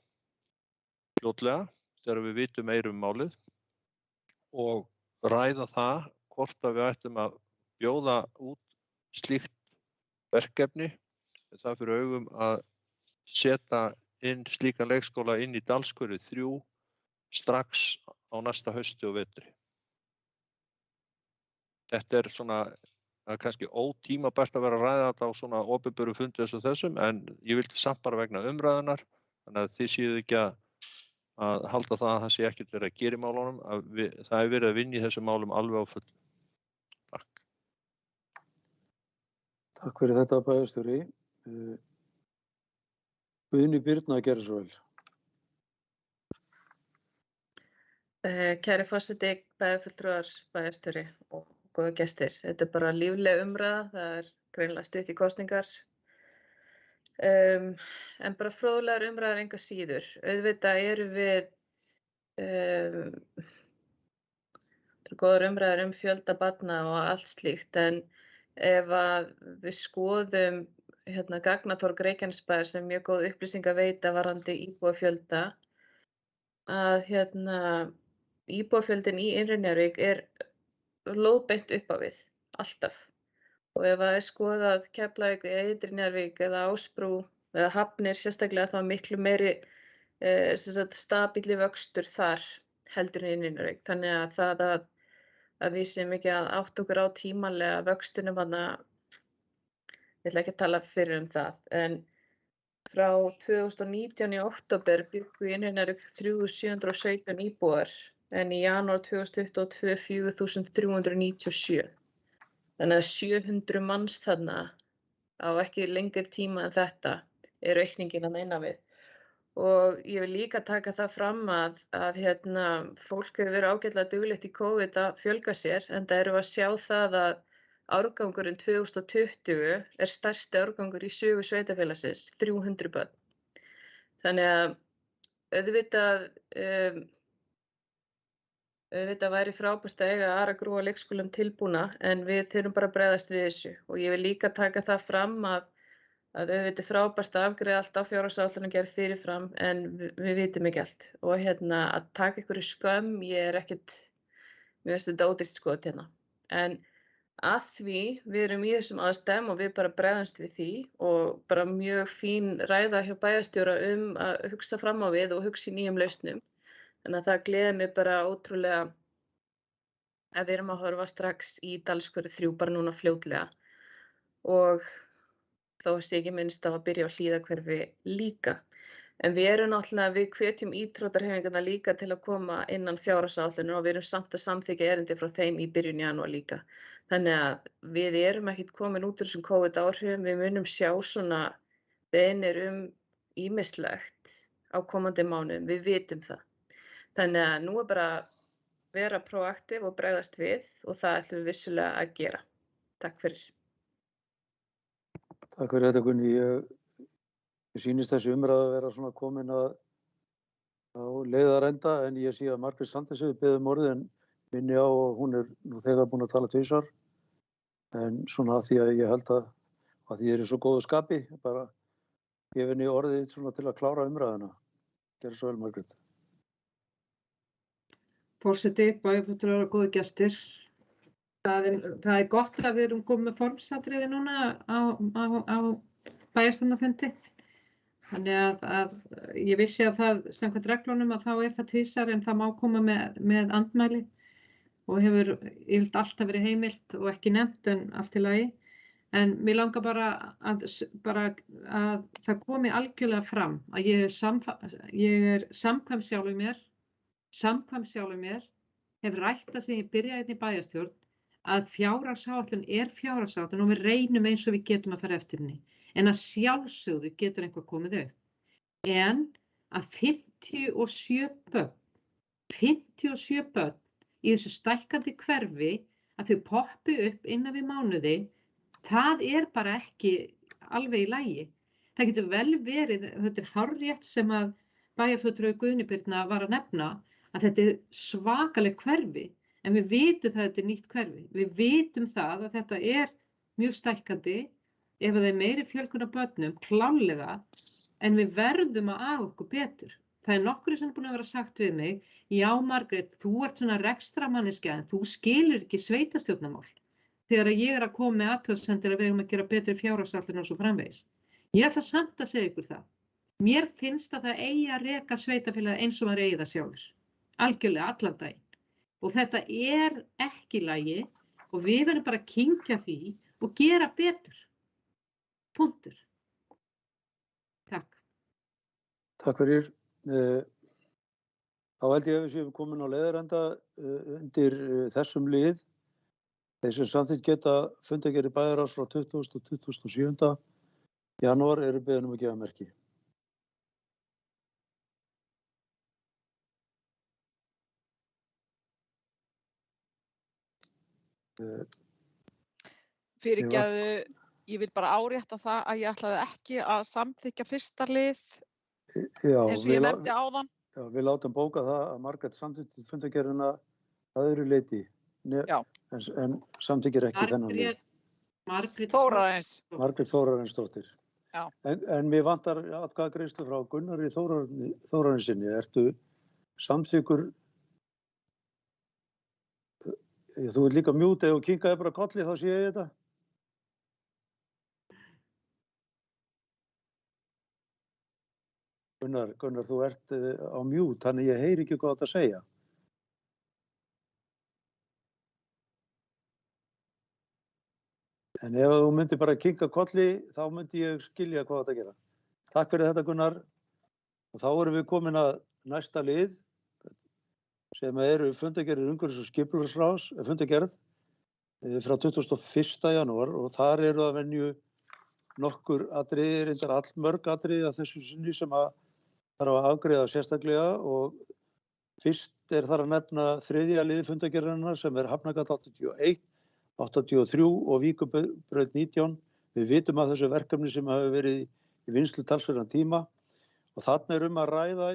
Speaker 7: fljótlega þegar við vitum meira málið og ræða það hvort að við ættum að bjóða út slíkt verkefni það fyrir augum að setja inn slíkan leikskóla inn í Dalshverfi 3 strax á næsta hausti og vetri. Þetta svona kannski ótímabært að vera að ræða þetta á svona opinberum fundi eins og þessum en ég vildi samt bara vegna umræðunar þannig að þið séuð ekki að halda það að það sé ekkert verið að gera í málunum það hefur verið að vinna í þessum málum alveg á fullu. Takk.
Speaker 1: Takk fyrir þetta bæjarstjóri. Guðný Birna gerði svo vel.
Speaker 8: Kæri forseti, bæjarfulltrúar, bæjarstjóri og góða gestir. Þetta bara lífleg umræða, það greinilega stutt í kosningar. En bara fróðlegar umræður engu að síður. Auðvitað erum við góðar umræður fjölda barna og allt slíkt, en ef að við skoðum gagnatorg Reykjanesbæjar sem mjög góð upplýsingaveita varðandi íbúafjölda, að íbúafjöldinn í Innri-Njarðvík lóðbeint upp á við, alltaf. Og ef það skoðað Keflavík, Ytri-Njarðvík eða Ásbrú eða Hafnir sérstaklega, þá miklu meiri stabíli vöxtur þar heldur en í Innri-Njarðvík. Þannig að það að við séum ekki að átta okkur á tímanlega vöxtinum þarna, ég ætla ekki að tala fyrir það, en frá 2019 í október bjuggu í Innri-Njarðvík 3.717 íbúar, en í janúar 2022 4.397. Þannig að 700 manns þarna á ekki lengri tíma en þetta aukningin að innan við. Og ég vil líka taka það fram að fólk hefur verið ágætlega duglegt í COVID að fjölga sér, enda erum við að sjá það að árgangurinn 2020 stærsti árgangur í sögu sveitarfélagsins, 300 börn. Þannig að auðvitað væri frábært að eiga Ara-Gróa leikskólum tilbúna, en við þurfum bara að bregðast við þessu. Og ég vil líka taka það fram að auðvitað frábært að afgreiða allt á fjárhagsáætlunargerð fyrirfram, en við vitum ekki allt. Og að taka ykkur skömm, mér finnst þetta ódýrt skot hérna. En að því við erum í þessum aðstæðum og við bara bregðumst við því, og bara mjög fín ræða hjá bæjarstjóra að hugsa fram á við og hugsa í nýjum lausnum. Þannig að það gleður mig bara ótrúlega að við erum að horfa strax í Dalskurði 3 bara núna fljótlega, og þó sé ekki minnst á að byrja á Hlíðahverfi líka. En við hvetjum íþróttahreyfinguna líka til að koma innan fjárhagsáætlunar, og við erum samt að samþykkja erindi frá þeim í byrjun janúar líka. Þannig að við erum ekkert komin út úr þessum COVID áhrifum, við munum sjá svona beiðnir ýmislegt á komandi mánuðum, við vitum það. Þannig að nú bara að vera proaktív og bregðast við, og það ætlum við vissulega að gera. Takk fyrir.
Speaker 1: Takk fyrir þetta, Gunni. Ég sýnist þessi umræða að vera svona komin á leiðarenda, en ég sé að Margrét Sandnes hefur beðið orðið, en minni á og hún nú þegar búin að tala tvisvar. En svona að því að ég held að því ég svo góðu skapi, bara gefa henni orðið svona til að klára umræðuna. Gerðu svo vel, Margrét.
Speaker 4: Forseti, bæjarfulltrúar og góðir gestir. Það gott að við erum komið með formsatriði núna á bæjarstjórnarfundi. Þannig að ég vissi að það, samkvæmt reglunum, að þá það tvisvar, en það má koma með andmæli, og hefur yfirleitt alltaf verið heimilt og ekki nefnt, en allt í lagi. En mér langar bara að það komi algjörlega fram að ég er samkvæm sjálfum mér, hef rætt það sem ég byrjaði í bæjarstjórn, að fjárhagsáætlun fjárhagsáætlun, og við reynum eins og við getum að fara eftir henni. En að sjálfsögðu getur einhver komið upp. En að 57 börn í þessu stækkandi hverfi, að þau poppi upp innan við mánuði, það bara ekki alveg í lagi. Það getur vel verið, þetta hárrétt sem að bæjarfulltrúi Guðni Birna var að nefna, að þetta svakaleg hverfi, en við vitum það að þetta nýtt hverfi. Við vitum það að þetta mjög stækkandi, ef það meiri fjölgun af börnum, klárlega, en við verðum að aga okkur betur. Það nokkru sem búin að vera sagt við mig, já Margrét, þú ert svona rekstramanneskja, en þú skilur ekki sveitarstjórnarmál. Þegar ég að koma með athugasemdir að við eigum að gera betri fjárhagsáætlun og svo framvegis. Ég ætla samt að segja ykkur það. Mér finnst að það eigi að reka sveitarfélagið eins og maður eigi það sjálfur. Algjörlega allan daginn. Og þetta ekki í lagi, og við verðum bara að kyngja því og gera betur. Punktur. Takk.
Speaker 1: Takk fyrir. Þá held ég að við séum komin á leiðarenda undir þessum lið. Þeir sem samþykkt geta fundargerð bæjarráðs frá 20. og 27. janúar eru beðin að gefa merki.
Speaker 5: Fyrirgefðu, Ég vil bara árétta það að ég ætlaði ekki að samþykkja fyrsta lið
Speaker 1: Já,
Speaker 5: eins og ég nefndi áðan.
Speaker 1: Já, við látum bóka það að Margrét samþykkti fundargerðina að öðru leyti.
Speaker 5: Já.
Speaker 1: En samþykkir ekki þennan lið. Margrét Þórarinsdóttir.
Speaker 5: Já.
Speaker 1: En mér vantar atkvæðagreiðslu frá Gunnari Þórarinsinni. Ertu samþykkur? Þú vilt líka mjúta ef þú kinkaði bara kolli þá sé ég þetta. Gunnar, þú ert á mjút, þannig ég heyri ekki hvað þetta segja. En ef þú myndir bara kinka kolli, þá myndi ég skilja hvað þetta gera. Takk fyrir þetta, Gunnar. Og þá erum við komin að næsta lið, sem eru fundargerðir umhverfis- og skipulagsráðs, fundargerð frá 21. janúar og þar eru að venju nokkur atriði, reyndar allmörg atriði að þessu sinni sem að þarf að afgreiða sérstaklega og fyrst þar að nefna þriðja lið fundargerðarinnar sem Hafnargata 81, 83 og Víkurbraut 19. Við vitum að þessu verkefni sem hafa verið í vinnslu talsverðan tíma og þarna að ræða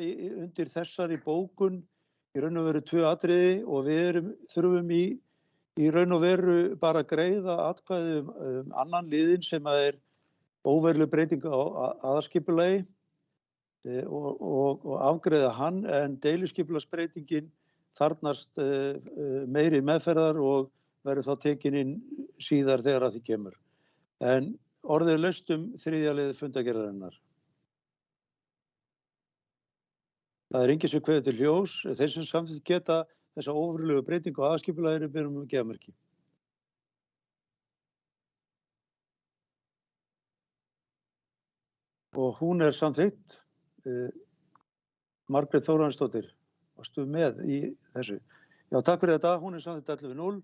Speaker 1: undir þessari bókun í raun og veru 2 atriði og við þurfum í raun og veru bara að greiða atkvæði annan liðinn sem óveruleg breyting á aðalskipulagi og afgreiða hann en deiliskipulagsbreytingin þarfnast meiri meðferðar og verður þá tekin inn síðar þegar að því kemur. En orðið laust þriðja lið fundargerðarinnar. Það enginn sem kveður til ljós, þeir sem samþykkt geta þessa óverulegu breytingu á aðalskipulaginu berum gefamerki. Og hún samþykkt. Margrét Þórarinsdóttir, varstu með í þessu? Já, takk fyrir þetta. Hún samþykkt 11-0.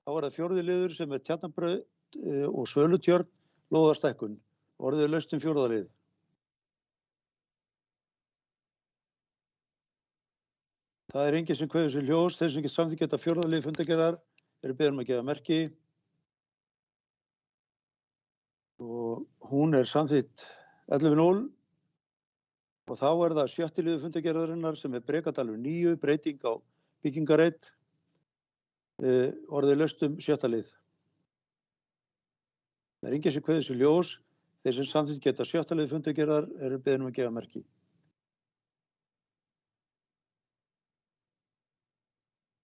Speaker 1: Þá það 4. liður sem Tjarnarbraut og Svölutjörn lóðarstækkun. Orðið laust 4. lið. Það enginn sem kveður sér ljós. Þeir sem ekki samþykkt geta 4. lið fundargerðar eru beðin að gefa merki. Og hún samþykkt 11-0. Og þá það 7. liður fundargerðarinnar sem Brekadalur 9, breyting á byggingarreit, orðið laust 7. lið. Það enginn sem kveður sér ljós. Þeir sem samþykkt geta 7. lið fundargerðar eru beðin að gefa merki.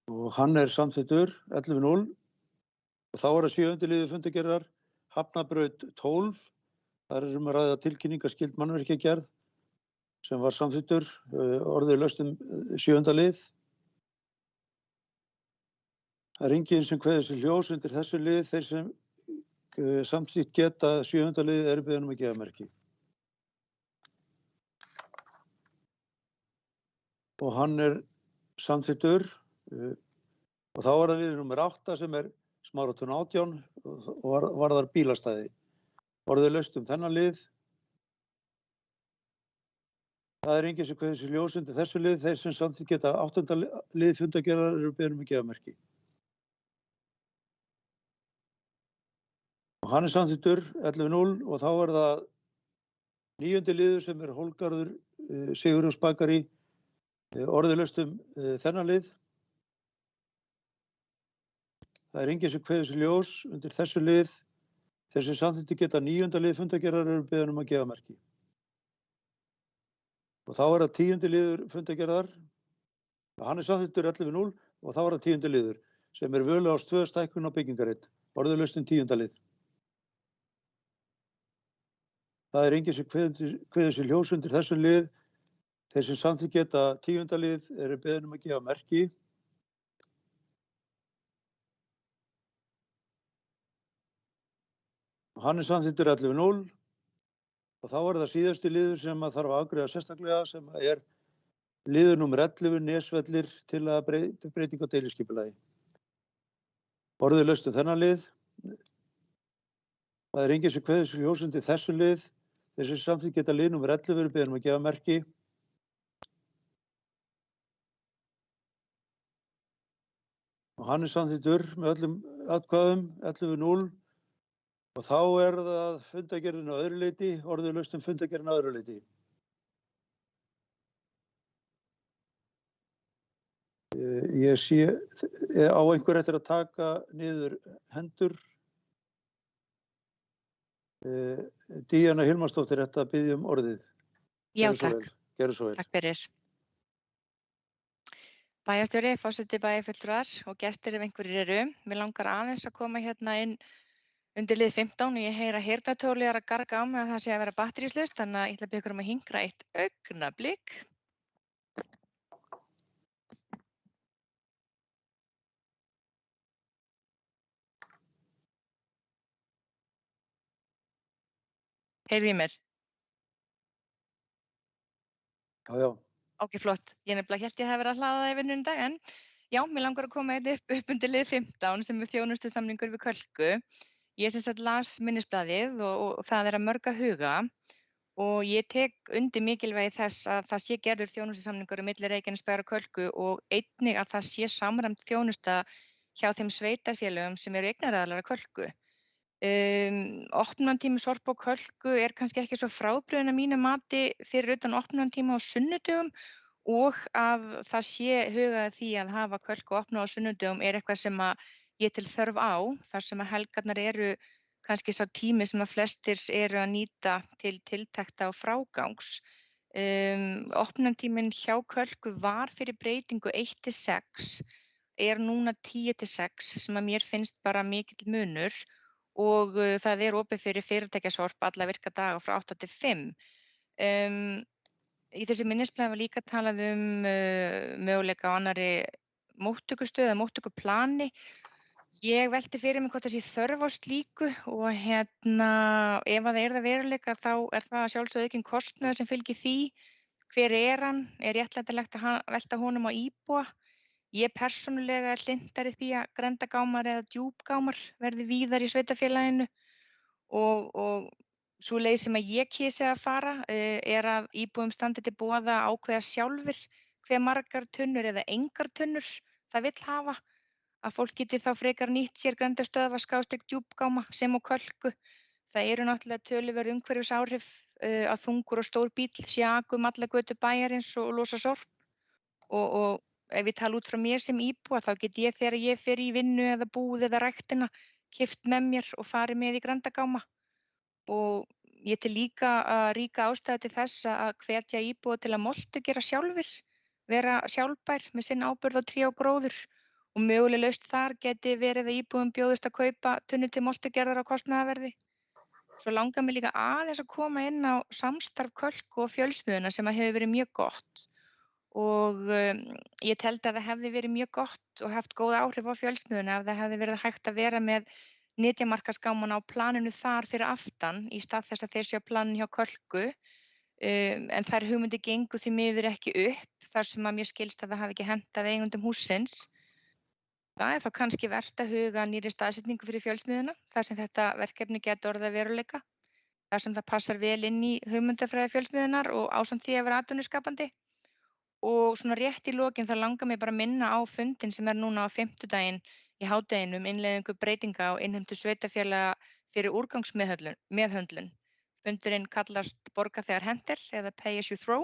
Speaker 1: Og hann samþykktur 11-0 og þá það 7. liður fundargerðar Hafnarbraut 12. Þar að ræða tilkynningarskyld mannvirkjagerð sem var samþykktur orðið laust 7. lið. Það enginn sem kveður sér ljós undir þessu lið. Þeir sem samþykkt geta 7. lið eru beðin að gefa merki. Og hann samþykktur. Og þá það liður númer 8 sem Smáratún 18 og varðar bílastæði. Orðið laust þennan lið. Það enginn sem kveður sér ljós undir þessu lið. Þeir sem samþykkt geta 8. lið fundargerðar eru beðin að gefa merki. Og hann samþykktur 11-0 og þá það 9. liður sem Hólgarður Sigurjóns bakari. Orðið laust þennan lið. Það enginn sem kveður sér ljós undir þessu lið. Þeir sem samþykkt geta 9. lið fundargerðar eru beðin að gefa merki. Og þá það 10. liður fundargerðar. Hann samþykktur 11-0 og þá það 10. liður sem Völuás 2 stækkun á byggingarreit. Orðið laust 10. lið. Það enginn sem kveður sér ljós undir þessu lið. Þeir sem samþykkt geta 10. lið eru beðin að gefa merki. Hann samþykktur 11-0 og þá það síðasti liður sem þarf að afgreiða sérstaklega sem liður númer 11 Nesvellir til að breyting á deiliskipulagi. Orðið laust þennan lið. Það enginn sem kveður sér ljós undir þessu lið. Þeir sem samþykkt geta lið númer 11 eru beðin að gefa merki. Og hann samþykktur með öllum atkvæðum 11-0. Og þá það fundargerðin að öðru leyti, orðið laust fundargerðin að öðru leyti. Ég sé, á einhver eftir að taka niður hendur. Díana Hilmarsdóttir ætti að biðja orðið.
Speaker 9: Já,
Speaker 1: Gerðu svo
Speaker 9: takk.
Speaker 1: vel. Gerðu svo vel.
Speaker 9: Takk fyrir. Bæjarstjóri, forseti bæjarfulltrúar og gestir ef einhverjir eru. Mig langar aðeins að koma hérna inn undir lið 15 og ég heyra heyrnartólið að garga á mig að það sé að vera batteríslaust, þannig að ég ætla að biðja ykkur að hinkra eitt augnablik. Heyrðu í mér?
Speaker 1: Já.
Speaker 9: Ok, flott. Ég nefnilega hélt ég hef verið að hlaða það í vinnunum dag, en já, mér langar að koma upp undir lið 15 sem þjónustusamningur við Kölku. Ég sem sagt las minnisblaðið og það að mörg að huga og ég tek undir mikilvægi þess að það sé gerður þjónustusamningur milli Reykjanesbæjar og Kölku og einnig að það sé samræmd þjónusta hjá þeim sveitarfélögum sem eru eignaraðilar að Kölku. Opnunartími Sorpu og Kölku kannski ekki svo frábrugðinn að mínu mati fyrir utan opnunartíma á sunnudögum og að það sé hugað því að hafa Kölku opnað á sunnudögum eitthvað sem að ég til þörf á, þar sem að helgarnar eru kannski sá tími sem að flestir eru að nýta til tiltekta og frágangs. Opnunartíminn hjá Kölku var fyrir breytingu 1-6, núna 10-6 sem að mér finnst bara mikill munur. Og það opið fyrir fyrirtækjasorp alla virka daga frá 8-5. Í þessi minnisblaði var líka talað möguleika á annarri móttökustöð eða móttökuplani. Ég velti fyrir mig hvort það sé þörf á slíku og ef það veruleika þá það sjálfsögðu aukinn kostnaður sem fylgir því. Hver hann? Réttlætanlegt að velta honum á íbúa? Ég persónulega hlynnari því að grendagámar eða djúpgámar verði víðar í sveitarfélaginu og sú leið sem að ég kysi að fara að íbúum standi til boða að ákveða sjálfir hve margar tunnur eða engar tunnur það vill hafa, að fólk geti þá frekar nýtt sér grendastöðva / djúpgáma sem og Kölku. Það eru náttúrulega töluverð umhverfisáhrif að þungur og stór bíll sé aka alla götur bæjarins og losa sorp og ef ég tala út frá mér sem íbúa þá get ég þegar ég fer í vinnu eða búð eða ræktina keypt með mér og farið með í grendagáma. Og ég tel líka ríka ástæðu til þess að hvetja íbúa til að moltugera sjálfir, vera sjálfbær með sinn áburð og tré og gróður og mögulega laust þar geti verið að íbúum bjóðist að kaupa tunnu til moltugerðar á kostnaðarverði. Svo langar mig líka aðeins að koma inn á samstarf Kölku og Fjölsmiðjuna sem hefur verið mjög gott. Og ég teldi að það hefði verið mjög gott og haft góð áhrif á Fjölsmiðjuna ef það hefði verið hægt að vera með nytjamarkaðsgámana á planinu þar fyrir aftan í stað þess að þeir séu á planinu hjá Kölku. En þær hugmyndir gengu því miður ekki upp þar sem að mér skilst að það hafi ekki hentað eigendum hússins. Það þá kannski vert að huga nýrri staðsetningu fyrir Fjölsmiðjuna þar sem þetta verkefni geti orðið að veruleika, þar sem það passar vel inn í hugmyndafræði Fjölsmiðjunar og ásamt því að vera atvinnuskapandi. Og svona rétt í lokin þá langar mig bara að minna á fundinn sem núna á fimmtudaginn í hádeginu innleiðingu breytinga á innheimtu sveitarfélaga fyrir úrgangsmeðhöndlun. Fundurinn kallast Borga þegar hentar eða Pay as you throw.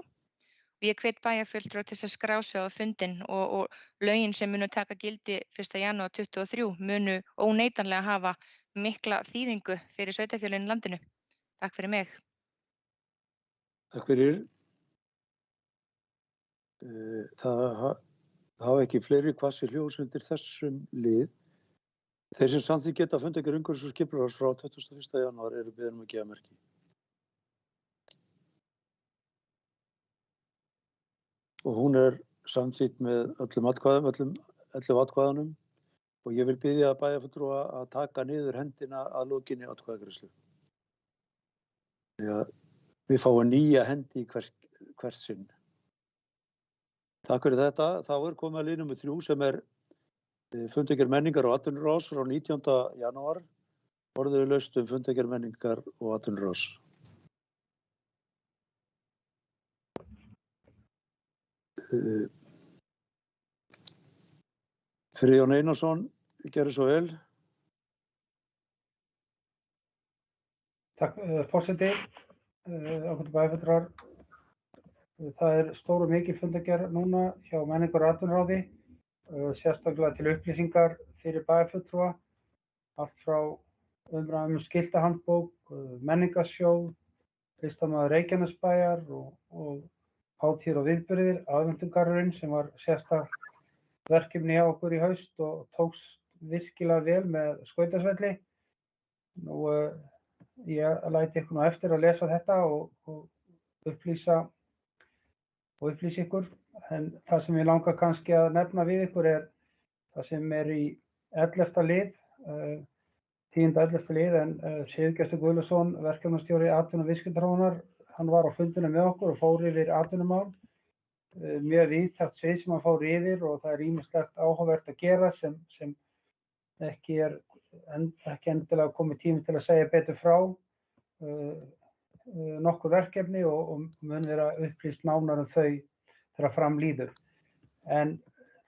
Speaker 9: Og ég hvet bæjarfulltrúa til að skrá sig á fundinn og lögin sem munu taka gildi 1. janúar 2023 munu óneitanlega hafa mikla þýðingu fyrir sveitarfélögin í landinu. Takk fyrir mig.
Speaker 1: Takk fyrir. Það hafa ekki fleiri hvassir ljós undir þessum lið. Þeir sem samþykkt geta fundargerð umhverfis- og skipulags frá 21. janúar eru beðin að gefa merki. Og hún samþykkt með öllum atkvæðunum og ég vil biðja bæjarfulltrúa að taka niður hendina að lokinni atkvæðagreiðslu. Við fáum nýja hendi í hvert sinn. Takk fyrir þetta. Þá komið að lið númer 3 sem fundargerð menningar og atvinnuráðs frá 19. janúar. Orðið laust fundargerð menningar og atvinnuráðs. Friðjón Einarsson, gerðu svo vel.
Speaker 2: Takk, forseti, ákveðtu bæjarfulltrúar. Það stór og mikil fundargerð núna hjá menningar- og atvinnuráði, sérstaklega til upplýsingar fyrir bæjarfulltrúa, allt frá umræðum skiltahandbók, menningarsjóð, listamaður Reykjanesbæjar og hátíðir og viðburðir, aðventugarðurinn sem var sérstakt verkefni hjá okkur í haust og tókst virkilega vel með skautasvelli. Nú, ég læti ykkur nú eftir að lesa þetta og upplýsa ykkur, en það sem ég langar kannski að nefna við ykkur það sem í 11. lið, 10. 11. lið, en Sigurgestur Guðlaugsson, verkefnastjóri atvinnu- og viðskiptaþróunar, hann var á fundinu með okkur og fór yfir atvinnumál, mjög víðtækt svið sem hann fór yfir og það ýmislegt áhugavert að gera sem ekki endilega komið tími til að segja betur frá, nokkur verkefni og mun vera upplýst nánar þau þegar fram líður. En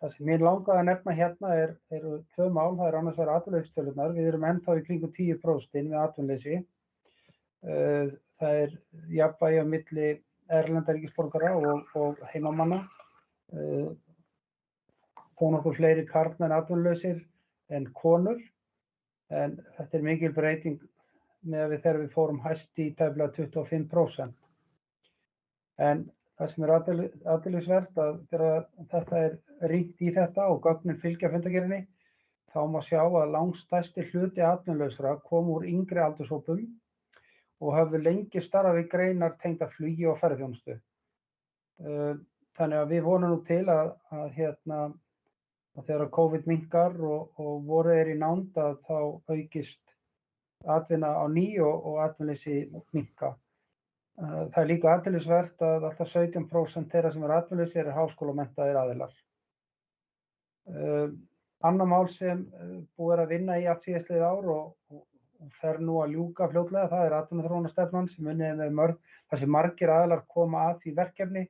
Speaker 2: það sem ég langaði að nefna hérna eru tvö mál, það annars vegar atvinnuleysistölurnar, við erum ennþá í kringum 10% með atvinnuleysi. Það jafnvægi á milli erlendra ríkisborgara og heimamanna. Þó nokkuð fleiri karlmenn atvinnulausir en konur, en þetta mikil breyting með þegar við fórum hæst í tæplega 25%. En það sem athyglisvert að þegar þetta rýnt í þetta og gögnin fylgja fundargerðinni, þá má sjá að langstærsti hluti atvinnulausra kom úr yngri aldurshópum og höfðu lengi starfað við greinar tengdar flugi og ferðaþjónustu. Þannig að við vonum nú til að þegar COVID minnkar og vorið í nánd að þá aukist atvinna á ný og atvinnuleysi minnka. Það líka athyglisvert að alltaf 17% þeirra sem atvinnulausir eru háskólamenntaðir aðilar. Annað mál sem búið að vinna í allt síðastliðið ár og fer nú að ljúka fljótlega, það atvinnuþróunarstefnan sem unnið með þar sem margir aðilar koma að því verkefni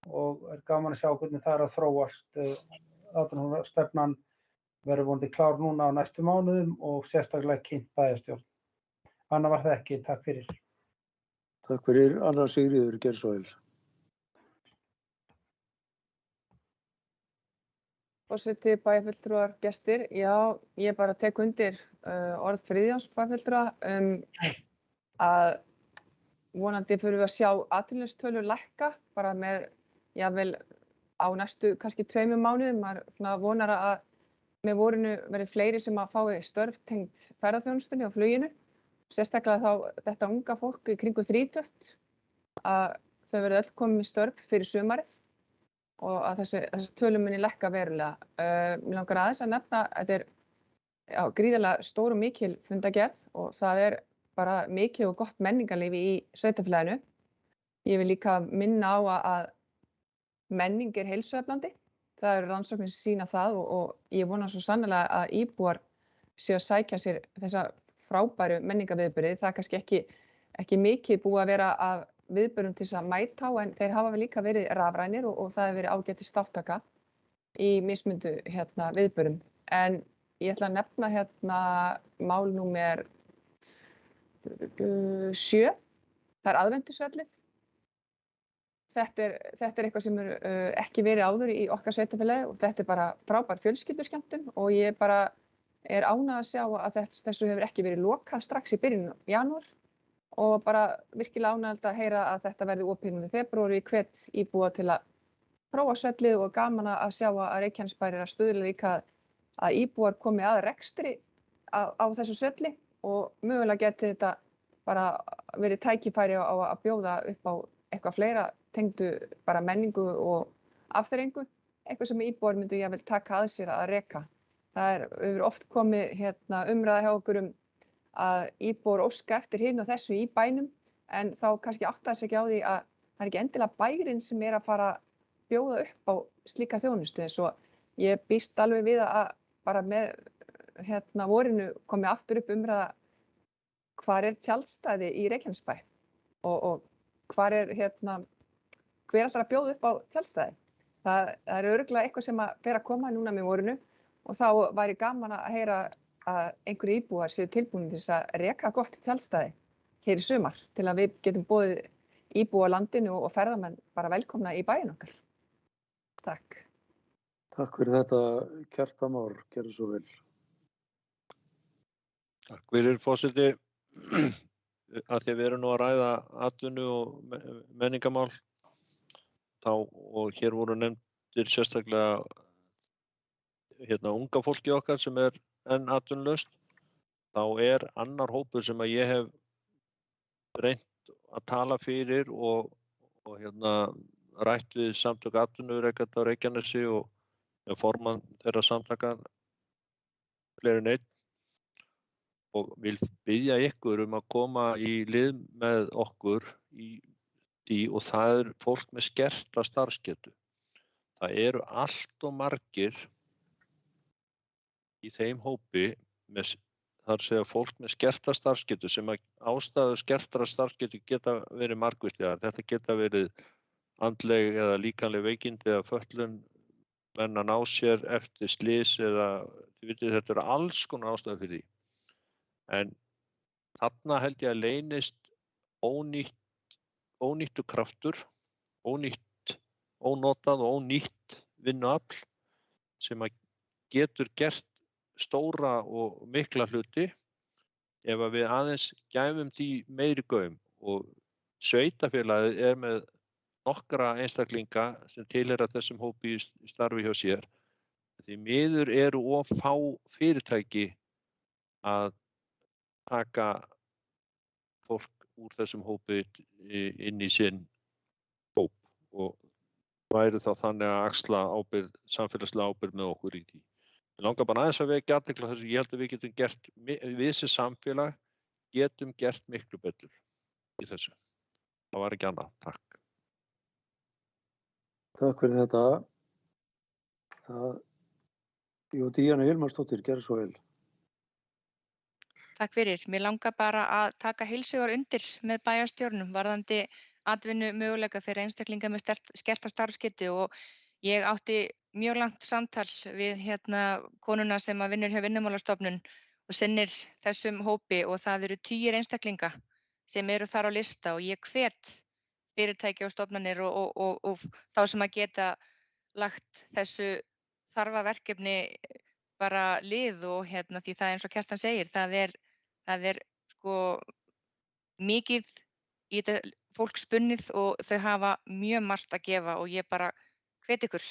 Speaker 2: og gaman að sjá hvernig það að þróast. Atvinnuþróunarstefnan verður vonandi klár núna á næstu mánuðum og sérstaklega kynnt bæjarstjórn. Annað var það ekki, takk fyrir.
Speaker 1: Takk fyrir, Anna Sigríður, gerð svo vel.
Speaker 6: Forseti, bæjarfulltrúar, gestir, já, ég bara tek undir orð Friðjóns bæjarfulltrúa að vonandi fyrir við að sjá atvinnuleysistölur lækka bara með, jafnvel á næstu kannski 2 mánuðum. Maður vonar að með vorinu verði fleiri sem að fái störf tengt ferðaþjónustunni og fluginu, sérstaklega þá þetta unga fólk í kringum 30, að þau verði öll komið í störf fyrir sumarið og að þessi tölur muni lækka verulega. Mér langar aðeins að nefna að þetta gríðarlega stór og mikil fundargerð og það bara mikið og gott menningarlífi í sveitarfélaginu. Ég vil líka minna á að menning heilsueflandi. Það eru rannsóknir sem sýna það og ég vona svo sannarlega að íbúar séu að sækja sér þessa frábæru menningarviðburði. Það kannski ekki mikið búið að vera að viðburðum til þess að mæta á, en þeir hafa líka verið rafrænir og það hefur verið ágætis þátttaka í mismundu viðburðum. En ég ætla að nefna mál númer 7, það aðventusvellið. Þetta eitthvað sem ekki verið áður í okkar sveitarfélagi og þetta bara frábær fjölskylduskemmtun og ég bara ánægð að sjá að þessu hefur ekki verið lokað strax í byrjun janúar og bara virkilega ánægð að heyra að þetta verði opið í febrúar. Ég hvet íbúa til að prófa svellið og gaman að sjá að Reykjanesbær að stuðla líka að íbúar komi að rekstri á þessu svelli og mögulega geti þetta bara verið tækifæri á að bjóða upp á eitthvað fleira tengdu bara menningu og afþreyingu, eitthvað sem íbúar myndu jafnvel taka að sér að reka. Það hefur oft komið umræða hjá okkur að íbúar óska eftir hinu og þessu í bænum, en þá kannski áttaði sig ekki á því að það ekki endilega bærinn sem að fara að bjóða upp á slíka þjónustu. Eins og ég býst alveg við að bara með vorinu komið aftur upp umræða hvar tjaldstæði í Reykjanesbæ og hver ætlar að bjóða upp á tjaldstæði. Það örugglega eitthvað sem að fer að koma núna með vorinu og þá væri gaman að heyra að einhverju íbúar séu tilbúnir til þess að reka gott tjaldstæði hér í sumar til að við getum boðið íbúa landinu og ferðamenn bara velkomna í bæinn okkar. Takk.
Speaker 1: Takk fyrir þetta, Kjartan Már, gerðu svo vel.
Speaker 7: Takk fyrir, forseti. Að því að við erum nú að ræða atvinnu og menningamál og hér voru nefndir sérstaklega unga fólki okkar sem enn atvinnulaust, þá annar hópur sem að ég hef reynt að tala fyrir og rætt við samtök atvinnurekenda á Reykjanesi og formann þeirra samtaka fleiri en einn og vil biðja ykkur að koma í lið með okkur í því og það fólk með skerta starfsgetu. Það eru allt og margir í þeim hópi þar segja fólk með skerta starfsgetu sem að ástæður skertara starfsgetu geta verið margvíslegar. Þetta geta verið andleg eða líkamleg veikindi eða fötlun, menn að ná sér eftir slys eða þið vitið þetta eru alls konar ástæður fyrir því. En þarna held ég að leynist ónýttur kraftur, ónotað og ónýtt vinnuafl sem að getur gert stóra og mikla hluti ef að við aðeins gæfum því meiri gaum og sveitarfélagið með nokkra einstaklinga sem tilheyra þessum hópi í starfi hjá sér. Því miður eru of fá fyrirtæki að taka fólk úr þessum hópi inn í sinn hóp og væri þá þannig að axla samfélagslega ábyrgð með okkur í því. Ég langar bara aðeins að vekja athygli á þessu. Ég held að við getum gert, við sem samfélag getum gert miklu betur í þessu. Það var ekki annað. Takk.
Speaker 1: Takk fyrir þetta. Díana Hilmarsdóttir, gerðu svo vel.
Speaker 9: Takk fyrir. Mér langar bara að taka heilshugar undir með bæjarstjórnum varðandi atvinnu möguleika fyrir einstaklinga með skerta starfsgetu og ég átti mjög langt samtal við konuna sem að vinnur hjá Vinnumálastofnun og sinnir þessum hópi og það eru 10 einstaklinga sem eru þar á lista og ég hvet fyrirtæki og stofnanir og þá sem að geta lagt þessu þarfa verkefni bara lið og því það eins og Kjartan segir, það er sko mikið í þetta fólk spunnið og þau hafa mjög margt að gefa og ég bara hvet ykkur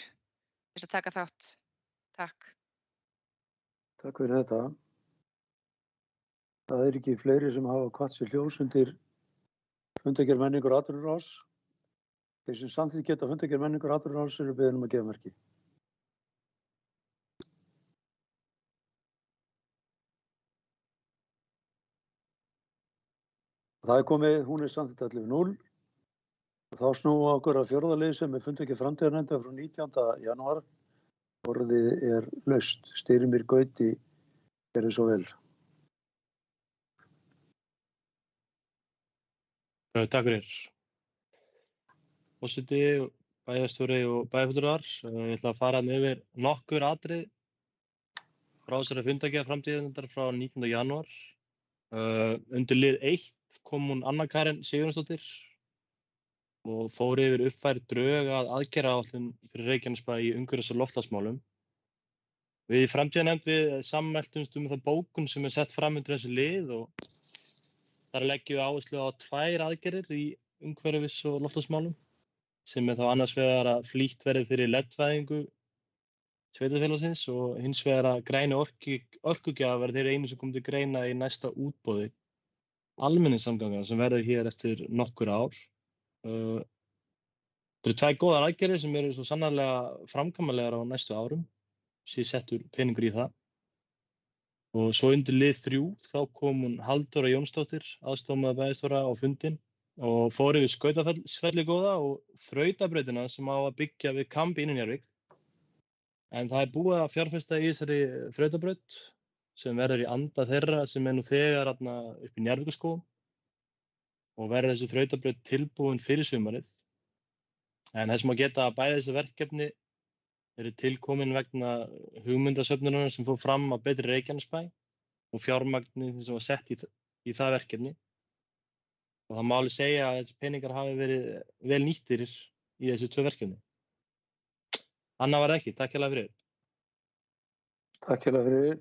Speaker 9: þess að taka þátt. Takk.
Speaker 1: Takk fyrir þetta. Það ekki fleiri sem hafa hvatt sér ljós undir fundargerð menningar og atvinnurás. Þeir sem samþykkt geta fundargerð menningar og atvinnurás eru beðin að gefa merki. Það komið, hún samþykkt 11:0. Þá snúum okkur að fjórða lið sem fundargerð framtíðarnefndar frá 19. janúar. Orðið laust. Styrmir Gauti, gerðu svo vel.
Speaker 10: Takk fyrir. Forseti, bæjarstjóri og bæjarfulltrúar. Ég ætla að fara yfir nokkur atriði frá þessari fundargerð framtíðarnefndar frá 19. janúar. Undir lið 1 kom hún Anna Karen Sigurjónsdóttir og fór yfir uppfærð drög að aðgerðaáætlun fyrir Reykjanesbæ í umhverfis- og loftslagsmálum. Við í framtíðarnefnd sammæltumst þá bókun sem sett fram undir þessu lið og þar leggjum við áherslu á 2 aðgerðir í umhverfis- og loftslagsmálum sem þá annars vegar að flýtt verði fyrir LED-væðingu sveitarfélagsins og hins vegar að græni orkugjafa verði þeir einu sem kom til greina í næsta útboði almenningssamgangana sem verður hér eftir nokkur ár. Það eru 2 góðar aðgerðir sem eru svo sannarlega framkvæmanlegar á næstu árum, sé settur peningur í það. Og svo undir lið 3 þá kom hún Halldóra Jónsdóttir, aðstoðarmaður bæjarstjóra á fundinn og fór yfir Skautafellið góða og þrautabrautina sem á að byggja við Kamb í Njarðvík. En það búið að fjárfesta í þessari þrautabraut sem verður í anda þeirra sem nú þegar upp í Njarðvíkurskógum og verður þessi þrautabraut tilbúin fyrir sumarið. En þess má geta að bæði þessi verkefni eru tilkomin vegna hugmyndasöfnunarinnar sem fór fram á Betri Reykjanesbæ og fjármagni sem var sett í það verkefni. Og það má alveg segja að þessi peningar hafi verið vel nýttir í þessu 2 verkefni. Annað var það ekki. Takk hérlega fyrir.
Speaker 1: Takk hérlega fyrir.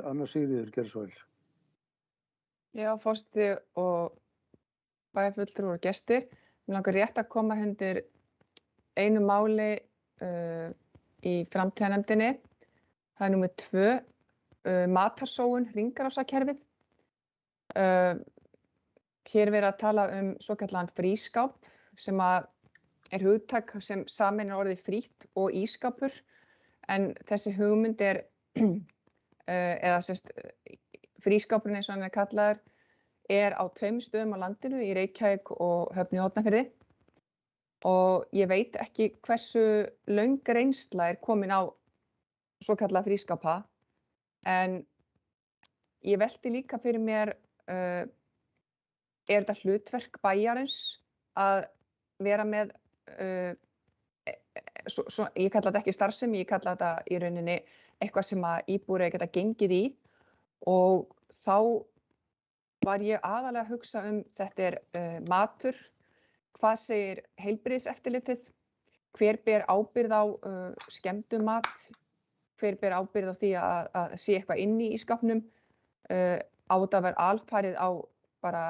Speaker 1: Anna Sigríður, gerðu svo vel.
Speaker 6: Já, forseti og bæjarfulltrúar og gestir. Mig langar rétt að koma undir einu máli í framtíðarnefndinni. Það er númer 2, matarsóun, hringrásarkerfið. Hér er verið að tala svokallaðan frískáp sem er hugtak sem sameinar orðið frítt og ísskápur, en þessi hugmynd frískápurinn eins og hann er kallaður, á 2 stöðum á landinu, í Reykjavík og Höfn í Hornafirði. Og ég veit ekki hversu löng reynsla komin á svokallað frískápa, en ég velti líka fyrir mér, þetta hlutverk bæjarins að vera með, ég kalla þetta ekki starfsemi, ég kalla þetta í rauninni eitthvað sem að íbúar geta gengið í, og þá var ég aðalega að hugsa þetta matur, hvað segir heilbrigðiseftirlitið, hver ber ábyrgð á skemmdum mat, hver ber ábyrgð á því að sé eitthvað inni í skápnum, á þetta að vera alfarið á bara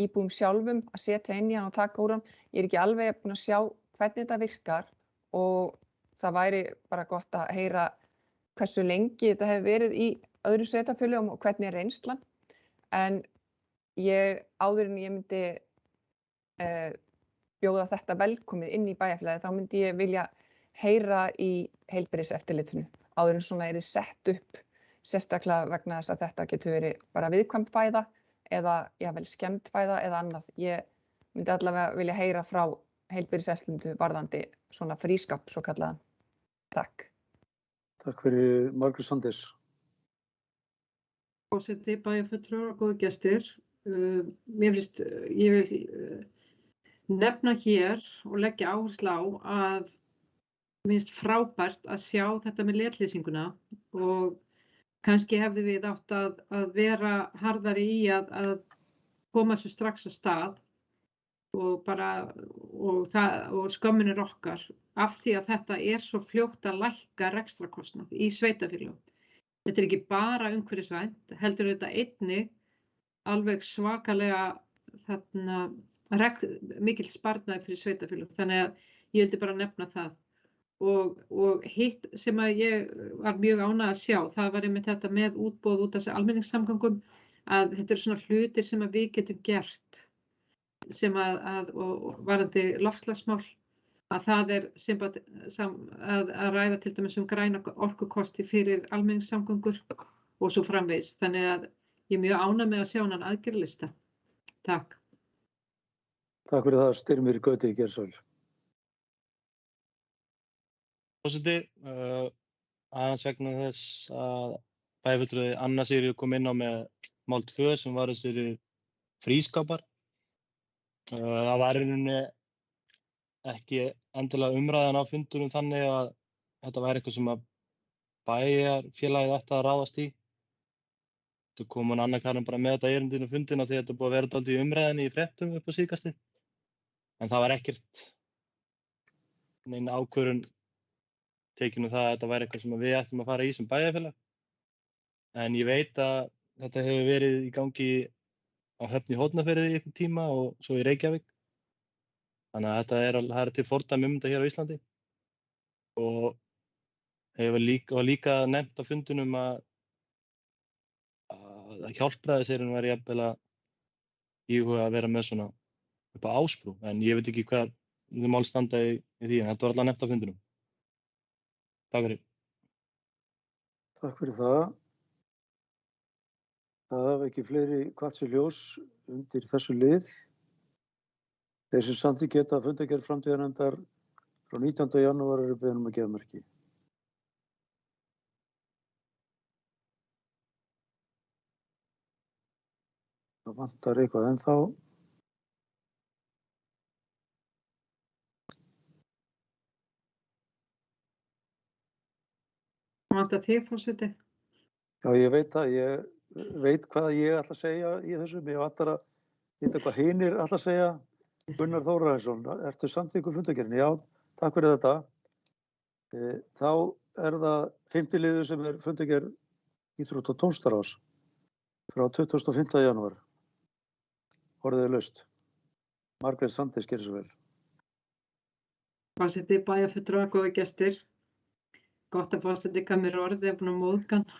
Speaker 6: íbúum sjálfum að setja inn í hann og taka úr hann. Ég er ekki alveg búin að sjá hvernig þetta virkar og það væri bara gott að heyra hversu lengi þetta hefur verið í öðrum sveitarfélögum og hvernig er reynslan. En áður en ég myndi bjóða þetta velkomið inn í bæjarfélagið, þá myndi ég vilja heyra í heilbrigðiseftirlitinu áður en svona sett upp, sérstaklega vegna þess að þetta getur verið bara viðkvæm fæða eða jafnvel skemmd fæða eða annað. Ég myndi allavega vilja heyra frá heilbrigðiseftirlitinu varðandi svona frískap, svo kallaðan. Takk.
Speaker 1: Takk fyrir, Margrét Sanders.
Speaker 4: Forseti, bæjarfulltrúar og góðu gestir. Ég vil nefna hér og leggja áherslu á að mér finnst frábært að sjá þetta með letlýsinguna og kannski hefði við átt að vera harðari í að koma þessu strax að stað og skömmin er okkar af því að þetta er svo fljótt að lækka rekstrarkostnað í sveitarfélögum. Þetta er ekki bara umhverfisvænt, heldur þetta einnig alveg svakalega mikill sparnaður fyrir sveitarfélög. Þannig að ég vildi bara nefna það. Og hitt sem að ég var mjög ánægð að sjá, það var einmitt þetta með útboð út af þessu almenningssamgöngum, að þetta eru svona hlutir sem að við getum gert, sem og varðandi loftslagsmál, að það er að ræða til dæmis græna orkukosti fyrir almenningssamgöngur og svo framvegis. Þannig að ég er mjög ánægð með að sjá hann aðgerðalista. Takk.
Speaker 1: Takk fyrir það, Styrmir Gauti, gerðu svo vel.
Speaker 10: Forseti, aðeins vegna þess að bæjarfulltrúi Anna Sigríður kom inn á með mál 2 sem var þessir frískápar. Það var í rauninni ekki endilega umræðan á fundunum þannig að þetta væri eitthvað sem að bæjarfélagið ætti að ráðast í. Þú kom hann Anna Karin bara með þetta erindinu fundina því að þetta búið að vera dálítið í umræðinni í fréttum upp á síðkastið. En það var ekkert nein ákvörðun tekin það að þetta væri eitthvað sem við ættum að fara í sem bæjarfélag. En ég veit að þetta hefur verið í gangi á Höfn í Hornafirði í einhvern tíma og svo í Reykjavík. Þannig að þetta er til fordæmi þetta hér á Íslandi. Og hefur líka nefnt á fundunum að hjálpræðisherinn væri jafnvel að íhuga að vera með svona upp á Ásbrú. En ég veit ekki hvað þau mál standa í því, en þetta var allavega nefnt á fundunum. Takk fyrir.
Speaker 1: Takk fyrir það. Það hafa ekki fleiri kvatt sér ljós undir þessu lið. Þeir sem samþykkt geta fundargerð framtíðarnefndar frá 19. janúar eru beðin að gefa merki. Það vantar eitthvað ennþá.
Speaker 4: Vantar þig, forseti?
Speaker 1: Já, ég veit það. Ég veit hvað ég ætla að segja í þessu. Mér vantar að vita hvað hinir ætla að segja. Gunnar Þórarinsson, ertu samþykkur fundargerðinni? Já, takk fyrir þetta. Þá það 5. liður sem fundargerð íþrótta- og tónlistarráðs frá 25. janúar. Orðið laust. Margrét Sandnes, gerir svo vel.
Speaker 4: Forseti, bæjarfulltrúar, góðir gestir. Gott að forseti gaf mér orðið, ég er búin að móðga hann.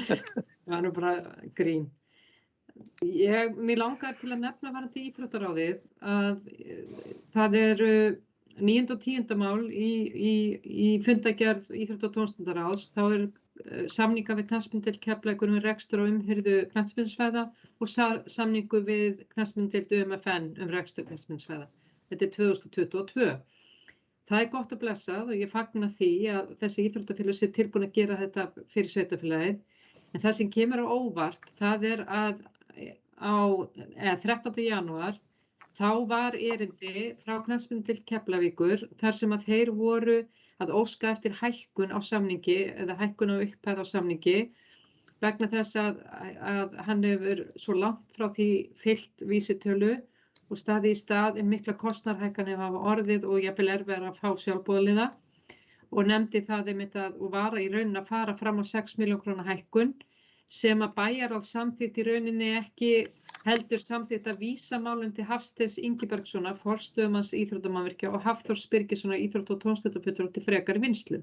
Speaker 4: Það var nú bara grín. Mér langar til að nefna varðandi íþróttaráðið að það eru 9. og 10. mál í fundargerð íþrótta- og tónlistarráðs. Þá samninga við knattspyrnudeild Keflavíkur um rekstur og umhirðu knattspyrnusvæða og samningu við knattspyrnudeild UMFN um rekstur knattspyrnusvæða. Þetta 2022. Það gott að blessað og ég fagna því að þessi íþróttafélög sé tilbúin að gera þetta fyrir sveitarfélagið. En það sem kemur á óvart, það að 13. janúar þá var erindi frá knattspyrnudeild Keflavíkur þar sem að þeir voru að óska eftir hækkun á samningi eða hækkun á upphæð á samningi vegna þess að hann hefur svo langt frá því fylgt vísitölu og staði í stað mikla kostnaðarhækkanir hafa orðið og jafnvel erfiðara að fá sjálfboðaliða og nefndi það og var í rauninni að fara fram á 6 milljóna króna hækkun sem að bæjarráð samþykkt í rauninni ekki heldur samþykkt að vísa málum til Hafsteins Ingibergssonar, forstöðumanns íþróttamannvirkja og Hafþórs Birgissonar íþrótta- og tónlistarfulltrúa til frekari vinnslu.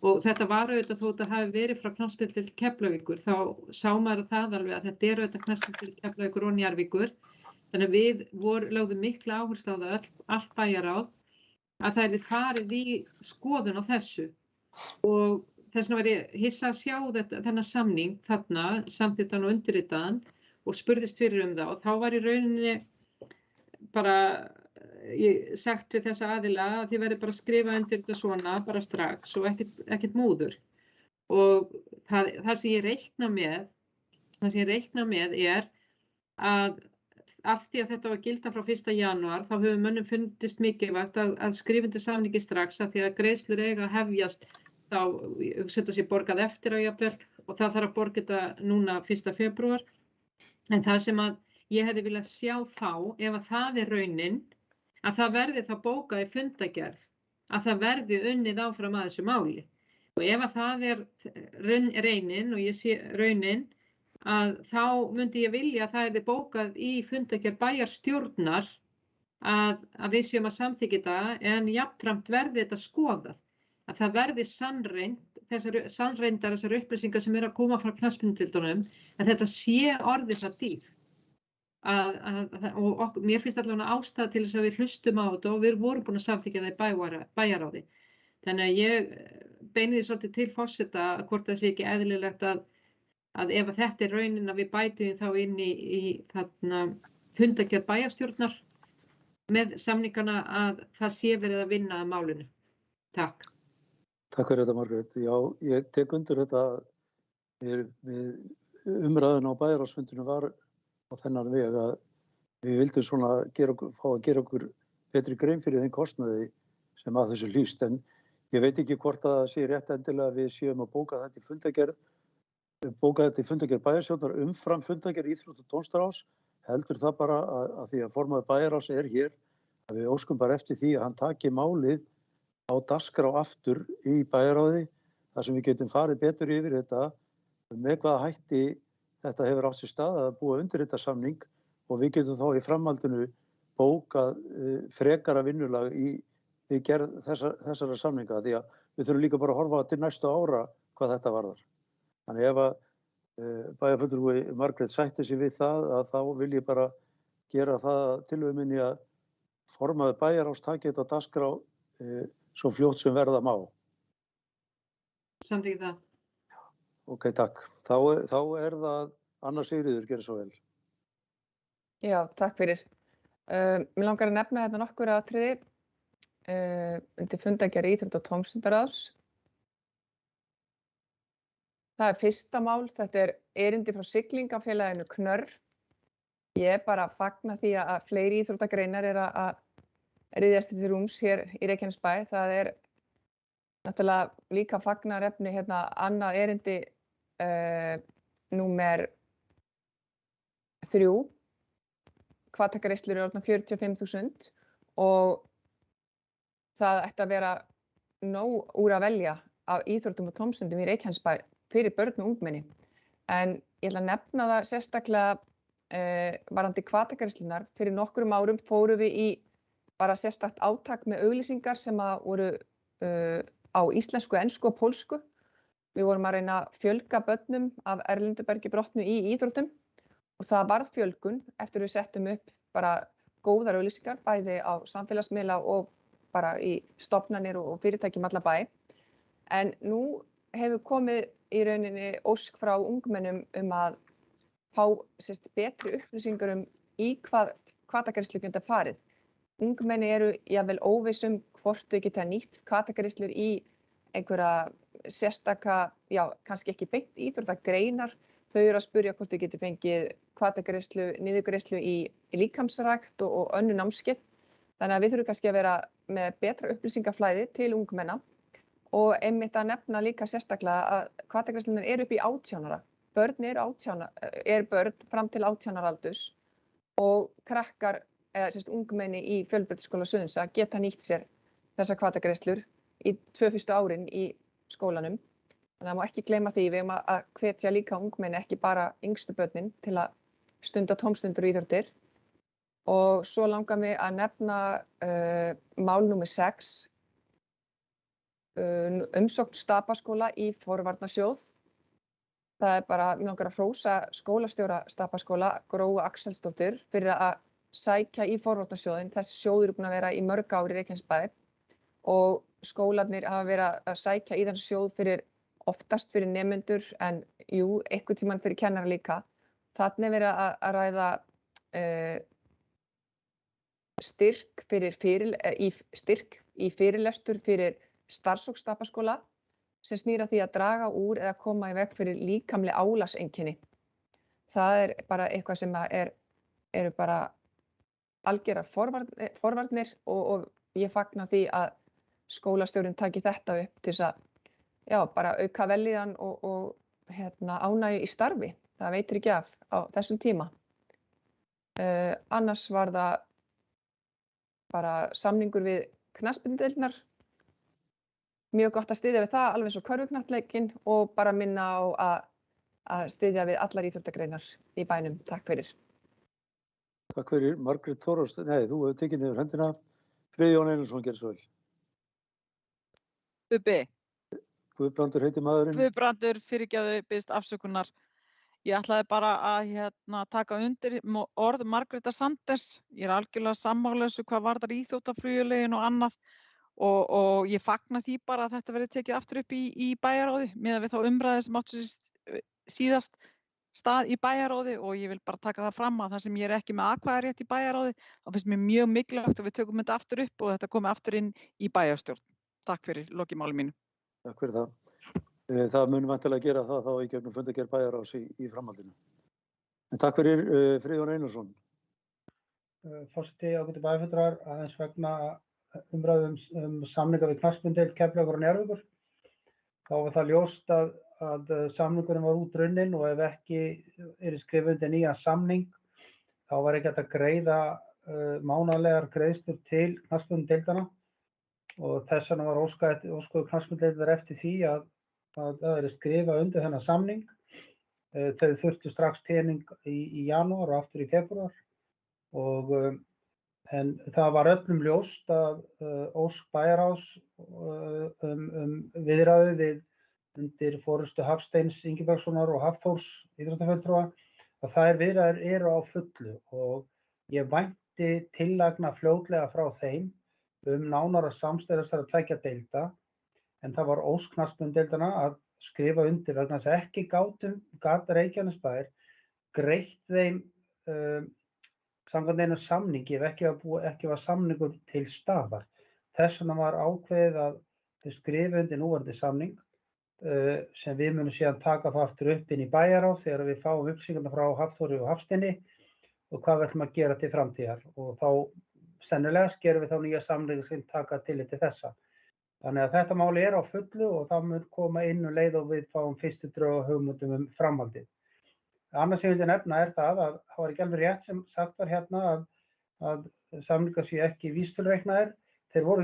Speaker 4: Og þetta var auðvitað þó þetta hafi verið frá knattspyrnudeild Keflavíkur, þá sá maður það alveg að þetta auðvitað knattspyrnudeild Keflavíkur og Njarðvíkur. Þannig að við lögðum mikla áherslu á það allt bæjarráð að það farið í skoðun á þessu og þess vegna var ég hissa að sjá þennan samning þarna, samþykktan og undirritaðan og spurðist fyrir það og þá var í rauninni bara sagt við þessa aðila að þið verði bara að skrifa undir þetta svona bara strax og ekkert múður. Og það sem ég reikna með að af því að þetta var gilda frá 1. janúar þá hefur mönnum fundist mikilvægt að skrifa undir samningi strax af því að greiðslur eiga að hefjast þá setja sér borgað eftir á jafnvel og það þarf að borga þetta núna 1. febrúar. En það sem að ég hefði viljað sjá þá, ef að það raunin, að það verði þá bókað í fundargerð, að það verði unnið áfram að þessu máli. Og ef að það raunin, og ég sé raunin, að þá myndi ég vilja að það verði bókað í fundargerð bæjarstjórnar að við séum að samþykkja þetta en jafnframt verði þetta skoðað. Að það verði sannreyndar þessar upplýsingar sem að koma frá knattspyrnudeildunum að þetta sé orðið það dýrt. Og mér finnst allavega ástæða til þess að við hlustum á þetta og við vorum búin að samþykkja það í bæjarráði. Þannig að ég beini því svolítið til forseta hvort það sé ekki eðlilegt að ef þetta raunin að við bætum þá inn í fundargerð bæjarstjórnar með samningana að það sé verið að vinna að málinu. Takk.
Speaker 1: Takk fyrir þetta, Margrét. Já, ég tek undir þetta við umræðuna á bæjarráðsfundinu var á þennan veg að við vildum svona fá að gera okkur betri grein fyrir þeim kostnaði sem að þessu hlýst. En ég veit ekki hvort að það sé rétt endilega að við séum að bóka þetta í fundargerð bæjarstjórnar umfram fundargerð íþrótta- og tónlistarráðs. Heldur það bara að því að formaður bæjarráðs hér að við óskum bara eftir því að hann taki málið á dagskrá aftur í bæjarráði þar sem við getum farið betur yfir þetta með hvaða hætti þetta hefur átt sér stað að búa undir þetta samning og við getum þá í framhaldinu bókað frekara vinnulag í gerð þessara samninga því að við þurfum líka bara að horfa til næstu ára hvað þetta varðar. Þannig ef að bæjarfulltrúi Margrét sætti sig við það að þá vil ég bara gera það tillögu minni að formaður bæjarráðs taki þetta á dagskrá svo fljótt sem verða má.
Speaker 4: Samþykki það.
Speaker 1: Ok, takk. Þá það Anna Sigríður, gerðu svo vel.
Speaker 6: Já, takk fyrir. Mér langar að nefna þetta nokkur atriði undir fundargerð íþrótta- og tómstundaráðs. Það fyrsta mál, þetta erindi frá siglingafélaginu Knörr. Ég bara fagna því að fleiri íþróttagreinar að ryðjast til rúms hér í Reykjanesbæ. Það náttúrulega líka fagnaðarefni annað erindi númer 3. hvatagreiðslur eru orðnar 45.000 og það ætti að vera nóg úr að velja af íþróttum og tómstundum í Reykjanesbæ fyrir börn og ungmenni. En ég ætla að nefna það sérstaklega varðandi hvatagreiðslurnar. Fyrir nokkrum árum fórum við í bara sérstakt átak með auglýsingar sem voru á íslensku, ensku og pólsku. Við vorum að reyna að fjölga börnum af erlendu bergi brotnu í íþróttum og það varð fjölgun eftir við settum upp bara góðar auglýsingar bæði á samfélagsmiðla og bara í stofnanir og fyrirtækjum alla bæ. En nú hefur komið í rauninni ósk frá ungmennum að fá betri upplýsingar í hvað hvatagreiðslur geta farið. Ungmenni eru jafnvel óviss hvort þau geta nýtt hvatagreiðslur í einhverja sérstaka, kannski ekki beint íþróttagreinar. Þau eru að spyrja hvort þau geti fengið hvatagreiðslu, niðurgreiðslu í líkamsrækt og önnur námskeið. Þannig að við þurfum kannski að vera með betra upplýsingaflæði til ungmenna og einmitt að nefna líka sérstaklega að hvatagreiðslurnar eru upp í 18 ára. Börn eru börn fram til 18 ára aldurs og krakkar, ungmenni í Fjölbrautaskóla Suðurnesja geta nýtt sér þessar hvatagreiðslur í 2 fyrstu árin í skólanum. Þannig að það má ekki gleyma því, við eigum að hvetja líka ungmenni, ekki bara yngstu börnin, til að stunda tómstundir og íþróttir. Og svo langar mig að nefna mál númer 6, umsókn Stapaskóla í forvarnasjóð. Það bara, mig langar að hrósa skólastjóra Stapaskóla, Gróu Axelsdóttur, fyrir að sækja í forvarnasjóðinn. Þessi sjóður búin að vera í mörg ár í Reykjanesbæ og skólarnir hafa verið að sækja í þessi sjóð oftast fyrir nemendur en einhvern tímann fyrir kennara líka. Þarna verið að ræða styrk í fyrirlestur fyrir starfsfólk Stapaskóla sem snýr að því að draga úr eða koma í veg fyrir líkamleg álagseinkenni. Það bara eitthvað sem eru bara algjörar forvarnir og ég fagna því að skólastjórinn taki þetta upp til þess að bara auka vellíðan og ánægju í starfi. Það veitir ekki af á þessum tíma. Annars var það bara samningur við knattspyrnudeildirnar. Mjög gott að styðja við það, alveg eins og körfuknattleikinn og bara minna á að styðja við allar íþróttagreinar í bænum. Takk fyrir.
Speaker 1: Takk fyrir. Margrét Þórhallsdóttir, nei, þú hefur tekið niður höndina. Friðjón Einarsson, gerðu svo vel.
Speaker 5: Bubbi.
Speaker 1: Guðbrandur heiti maðurinn.
Speaker 5: Guðbrandur, fyrirgefðu, biðst afsökunar. Ég ætlaði bara að taka undir orð Margrétar Sanders. Ég algjörlega sammála þessu hvað varðar íþróttaflugfélögin og annað og ég fagna því bara að þetta verði tekið aftur upp í bæjarráði miðað við þá umræðu sem átti síðast stað í bæjarráði og ég vil bara taka það fram að þar sem ég ekki með atkvæðarétt í bæjarráði þá finnst mér mjög mikilvægt að við tökum þetta aftur upp og þetta komi aftur inn í bæjarstjórn. Takk fyrir lokið máli mínu.
Speaker 1: Takk fyrir það. Það mun vantilega gera það þá í gegnum fundargerð bæjarráðs í framhaldinu. En takk fyrir Friðjón Einarsson.
Speaker 2: Forseti, ágætu bæjarfulltrúar, aðeins vegna umræðum samninga við knattspyrnudeild Keflavíkur og Njarðvíkur. Þá var það ljóst að samningurinn var útrunninn og ef ekki skrifað undir nýjan samning þá var ekki hægt að greiða mánaðarlegar greiðslur til knattspyrnudeildanna og þess vegna var óskaði knattspyrnudeildar eftir því að það skrifað undir þennan samning. Þau þurftu strax pening í janúar og aftur í febrúar en það var öllum ljóst að ósk bæjarráðs viðræðu við undir forystu Hafsteins Ingibergssonar og Hafþórs íþróttafulltrúa að þær viðræður eru á fullu og ég vænti tillagna fljótlega frá þeim nánara samstarf þessara tveggja deilda en það var ósk knattspyrnudeildanna að skrifa undir vegna þess að ekki gat Reykjanesbær greitt þeim samkvæmt einum samningi ef ekki var samningur til staðar. Þess vegna var ákveðið að þau skrifa undir núverandi samning sem við munum síðan taka það aftur upp inn í bæjarráð þegar við fáum upplýsingarnar frá Hafþóri og Hafsteini og hvað við ætlum að gera til framtíðar og þá sennilega gerum við þá nýja samning sem taka tillit til þessa. Þannig að þetta máli á fullu og það mun koma inn leið og við fáum fyrstu drög og hugmyndum framhaldið. Annars sem ég vildi nefna það að það var ekki alveg rétt sem sagt var hérna að samningar séu ekki vísitölurreiknaðir. Þeir voru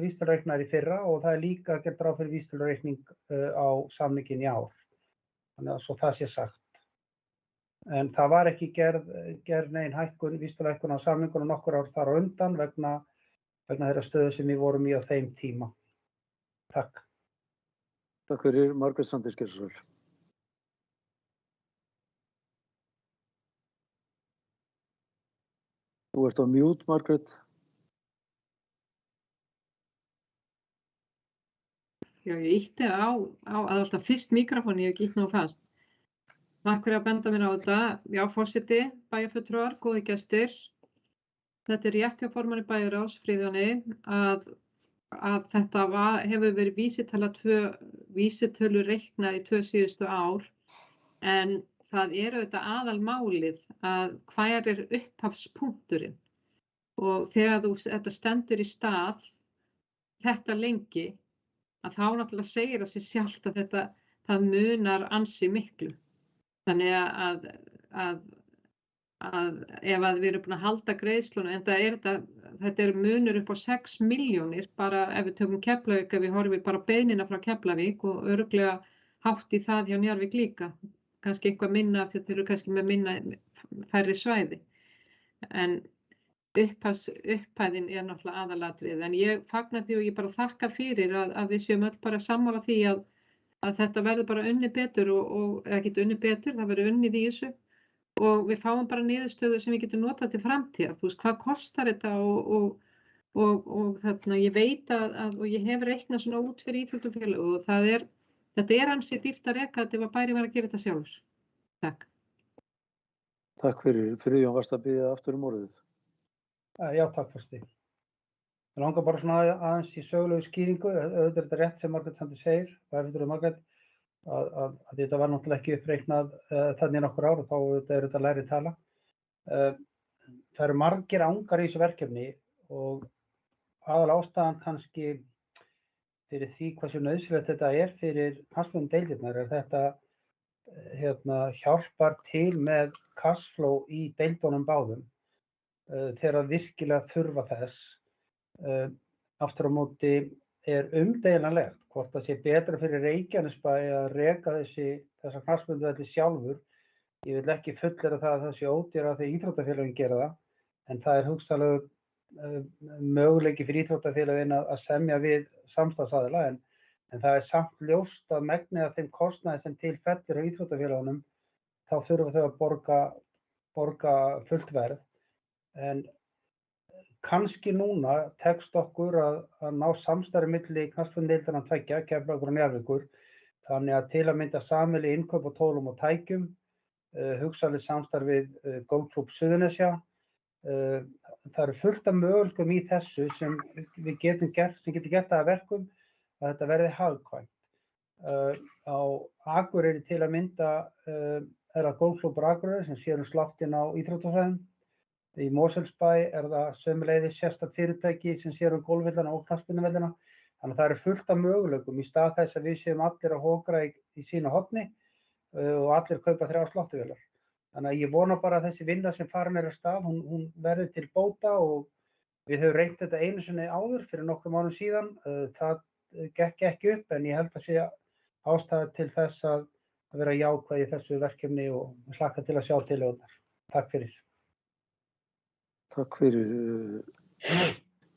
Speaker 2: vísitölurreiknaðir í fyrra og það líka gert ráð fyrir vísitölurreikning á samningin í ár. Þannig að svo það sé sagt. En það var ekki gerð nein vísitölurhækkun á samningunum nokkur ár þar á undan vegna þeirra stöðu sem við vorum í á þeim tíma. Takk.
Speaker 1: Takk fyrir, Margrét Sandís Geirsdóttir. Þú ert á mute, Margrét.
Speaker 4: Já, ég ýtti á alltaf fyrst mikrofóni, ég ýtti nú fast. Takk fyrir að benda mér á þetta. Já, forseti, bæjarfulltrúar, góðir gestir. Þetta er rétt hjá formanni bæjarráðs, Friðjóni, að þetta hefur verið vísitölurreiknað í 2 síðustu ár, en það auðvitað aðalmálið að hver er upphafspunkturinn. Og þegar þetta stendur í stað þetta lengi, að þá náttúrulega segir það sér sjálft að það munar ansi miklu. Þannig að ef við erum búin að halda greiðslunum, en þetta er munur upp á 6 milljónir, bara ef við tökum Keflavík, ef við horfum bara beiðnina frá Keflavík og örugglega hátt í það hjá Njarðvík líka. Kannski eitthvað minna af því að þeir eru kannski með minna færri svæði. En upphæðin er náttúrulega aðalatriðið. En ég fagna því og ég bara þakka fyrir að við séum öll bara sammála því að þetta verður bara unnið betur eða ekki unnið betur, það verður unnið í þessu. Og við fáum bara niðurstöðu sem við getum notað til framtíðar. Þú veist, hvað kostar þetta og þarna, ég veit og ég hef reiknað svona út fyrir íþróttafélög og þetta er ansi dýrt að reka þetta ef að bærinn var að gera þetta sjálfur. Takk.
Speaker 1: Takk fyrir. Friðjón, varst að biðja aftur orðið?
Speaker 2: Já, takk forseti. Ég langar bara svona aðeins í sögulegu skýringu, auðvitað er þetta rétt sem Margrét Sandís segir, bæjarfulltrúi Margrét, að þetta var náttúrulega ekki uppreiknað þannig nokkur ár og þá er þetta lægri tala. Það eru margir angar í þessu verkefni og aðal ástæðan kannski fyrir því hversu nauðsynlegt þetta er fyrir knattspyrnudeildirnar er þetta hjálpar til með cashflow í deildunum báðum þegar virkilega þurfa þess. Aftur á móti er umdeilanlegt hvort það sé betra fyrir Reykjanesbæ að reka þessa knattspyrnuvelli sjálfur. Ég vil ekki fullyrða það sé ódýrara því íþróttafélögin gera það, en það er hugsanlega möguleiki fyrir íþróttafélögin að semja við samstarfsaðila, en það er samt ljóst að megnið af þeim kostnaði sem til fellur á íþróttafélögunum, þá þurfa þau að borga fullt verð. En kannski núna tekst okkur að ná samstarfi milli knattspyrnudeildanna tveggja, Keflavíkur og Njarðvíkur, þannig að til að mynda sameiginleg innkaup á tólum og tækjum, hugsanlega samstarf við Golfklúbb Suðurnesja. Það eru fullt af möguleikum í þessu sem við getum gert það að verkum að þetta verði hagkvæmt. Á Akureyri til að mynda er það Golfklúbbur Akureyri sem sér sláttinn á íþróttasvæðum. Í Mosfellsbæ er það sömuleiðis sérstakt fyrirtæki sem sér golfvellina og knattspyrnuvellina. Þannig að það eru fullt af möguleikum í stað þess að við séum allir að hokra í sínu horni og allir kaupa 3 sláttuvélar. Þannig að ég vona bara að þessi vinna sem farin er af stað, hún verði til bóta og við höfum reynt þetta einu sinni áður fyrir nokkrum árum síðan. Það gekk ekki upp en ég held að sé ástæða til þess að vera jákvæð í þessu verkefni og hlakka til að sjá tillögurnar. Takk fyrir.
Speaker 1: Takk fyrir.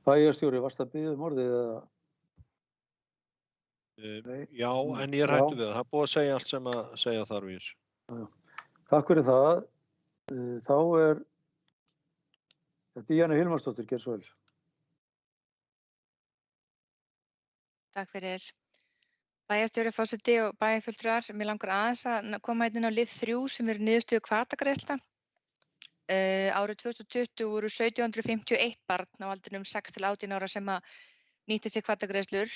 Speaker 1: Bæjarstjóri, varst að biðja orðið eða?
Speaker 7: Já, en ég er hættur við það. Það er búið að segja allt sem að segja þarf í þessu.
Speaker 1: Takk fyrir það. Þá er Díana Hilmarsdóttir, gerð svo vel.
Speaker 9: Takk fyrir. Bæjarstjóri, forseti og bæjarfulltrúar. Mér langar aðeins að koma inn á lið 3 sem eru niðurstöðu hvatagreiðslna. Árið 2020 voru 1751 barn á aldrinum 6 til 18 ára sem að nýttu sér hvatagreiðslur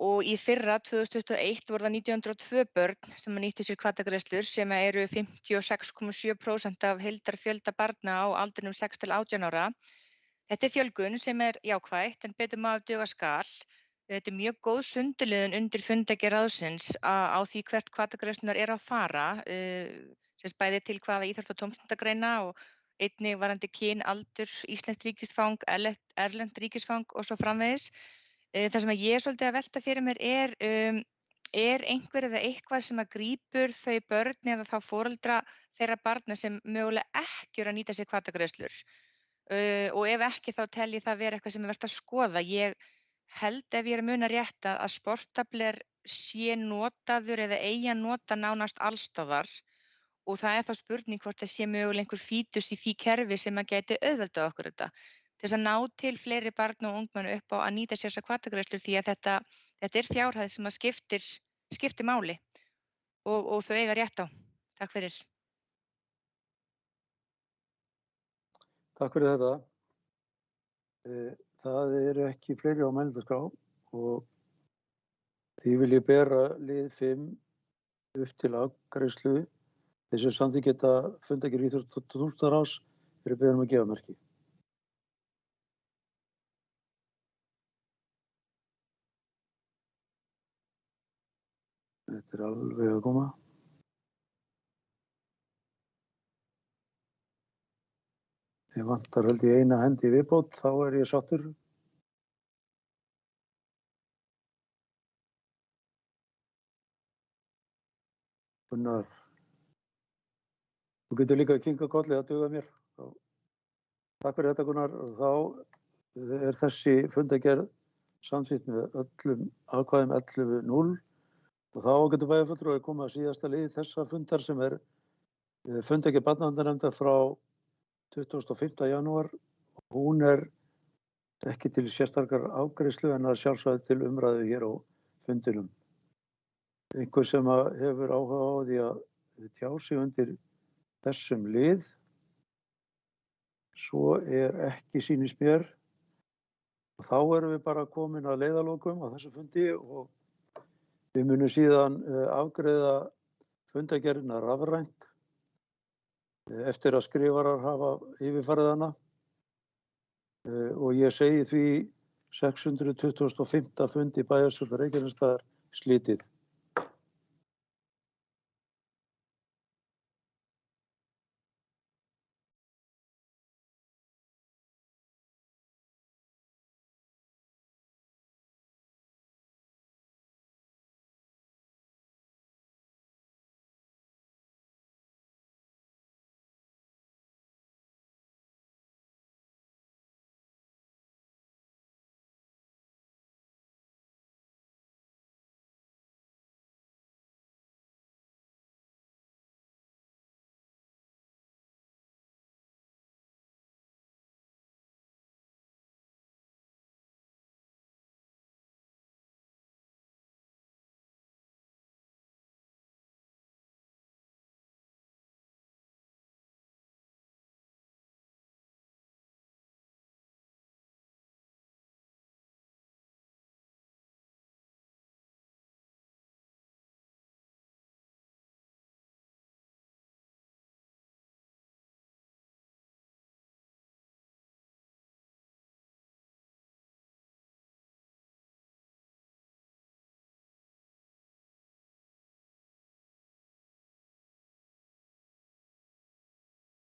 Speaker 9: og í fyrra 2021 voru það 1902 börn sem að nýttu sér hvatagreiðslur sem eru 56,7% af heildarfjölda barna á aldrinum 6 til 18 ára. Þetta er fjölgun sem er jákvætt en betur maður duga skal. Þetta er mjög góð sundurliðun undir fundargerð ráðsins á því hvert hvatagreiðslurnar eru að fara. sem bæði til hvaða íþrótta- og tómstundagreina og einnig varandi kyn, aldur, íslenskt ríkisfang, erlent ríkisfang og svo framvegis. Það sem ég er svolítið að velta fyrir mér er einhver eða eitthvað sem að grípur þau börn eða þá foreldra þeirra barna sem mögulega ekki eru að nýta sér hvatagreiðslur. Og ef ekki þá tel ég það vera eitthvað sem er vert að skoða. Ég held ef ég er að muna rétt að sportafl sé notaður eða eigi að nota nánast allstaðar og það er þá spurning hvort það sé mögulega einhver fítus í því kerfi sem að geti auðveldað okkur þetta. Til þess að ná til fleiri barna og ungmenna upp á að nýta sér þessar hvatagreiðslur því að þetta er fjárhæð sem að skiptir máli og þau eiga rétt á. Takk fyrir.
Speaker 1: Takk fyrir þetta. Það eru ekki fleiri á mælendaskrá og því vil ég bera lið 5 upp til afgreiðslu. Þeir sem samþykki geta fundargerð íþrótta- og tómstundaráðs eru beðin að gefa merki. Þetta er alveg að koma. Ég vantar held ég eina hendi í viðbót, þá er ég sáttur. Gunnar, þú getur líka að kinka kolli að duga mér. Takk fyrir þetta Gunnar. Þá er þessi fundargerð samþykkt með öllum atkvæðum 11-0 og þá getur bæjarfulltrúi að koma að síðasta lið þessa fundar sem er fundargerð barnaverndarnefndar frá 25. janúar. Hún er ekki til sérstakar afgreiðslu en að sjálfsögðu til umræðu hér á fundinum. Einhver sem hefur áhuga á því að tjá sig undir þessum lið, svo er ekki sýnist mér. Og þá erum við bara komin að leiðarlokum á þessu fundi og við munum síðan afgreiða fundargerðina rafrænt eftir að skrifarar hafa yfirfarið hana. Og ég segi því 625. fundi bæjarstjórnar Reykjanesbæjar slitið.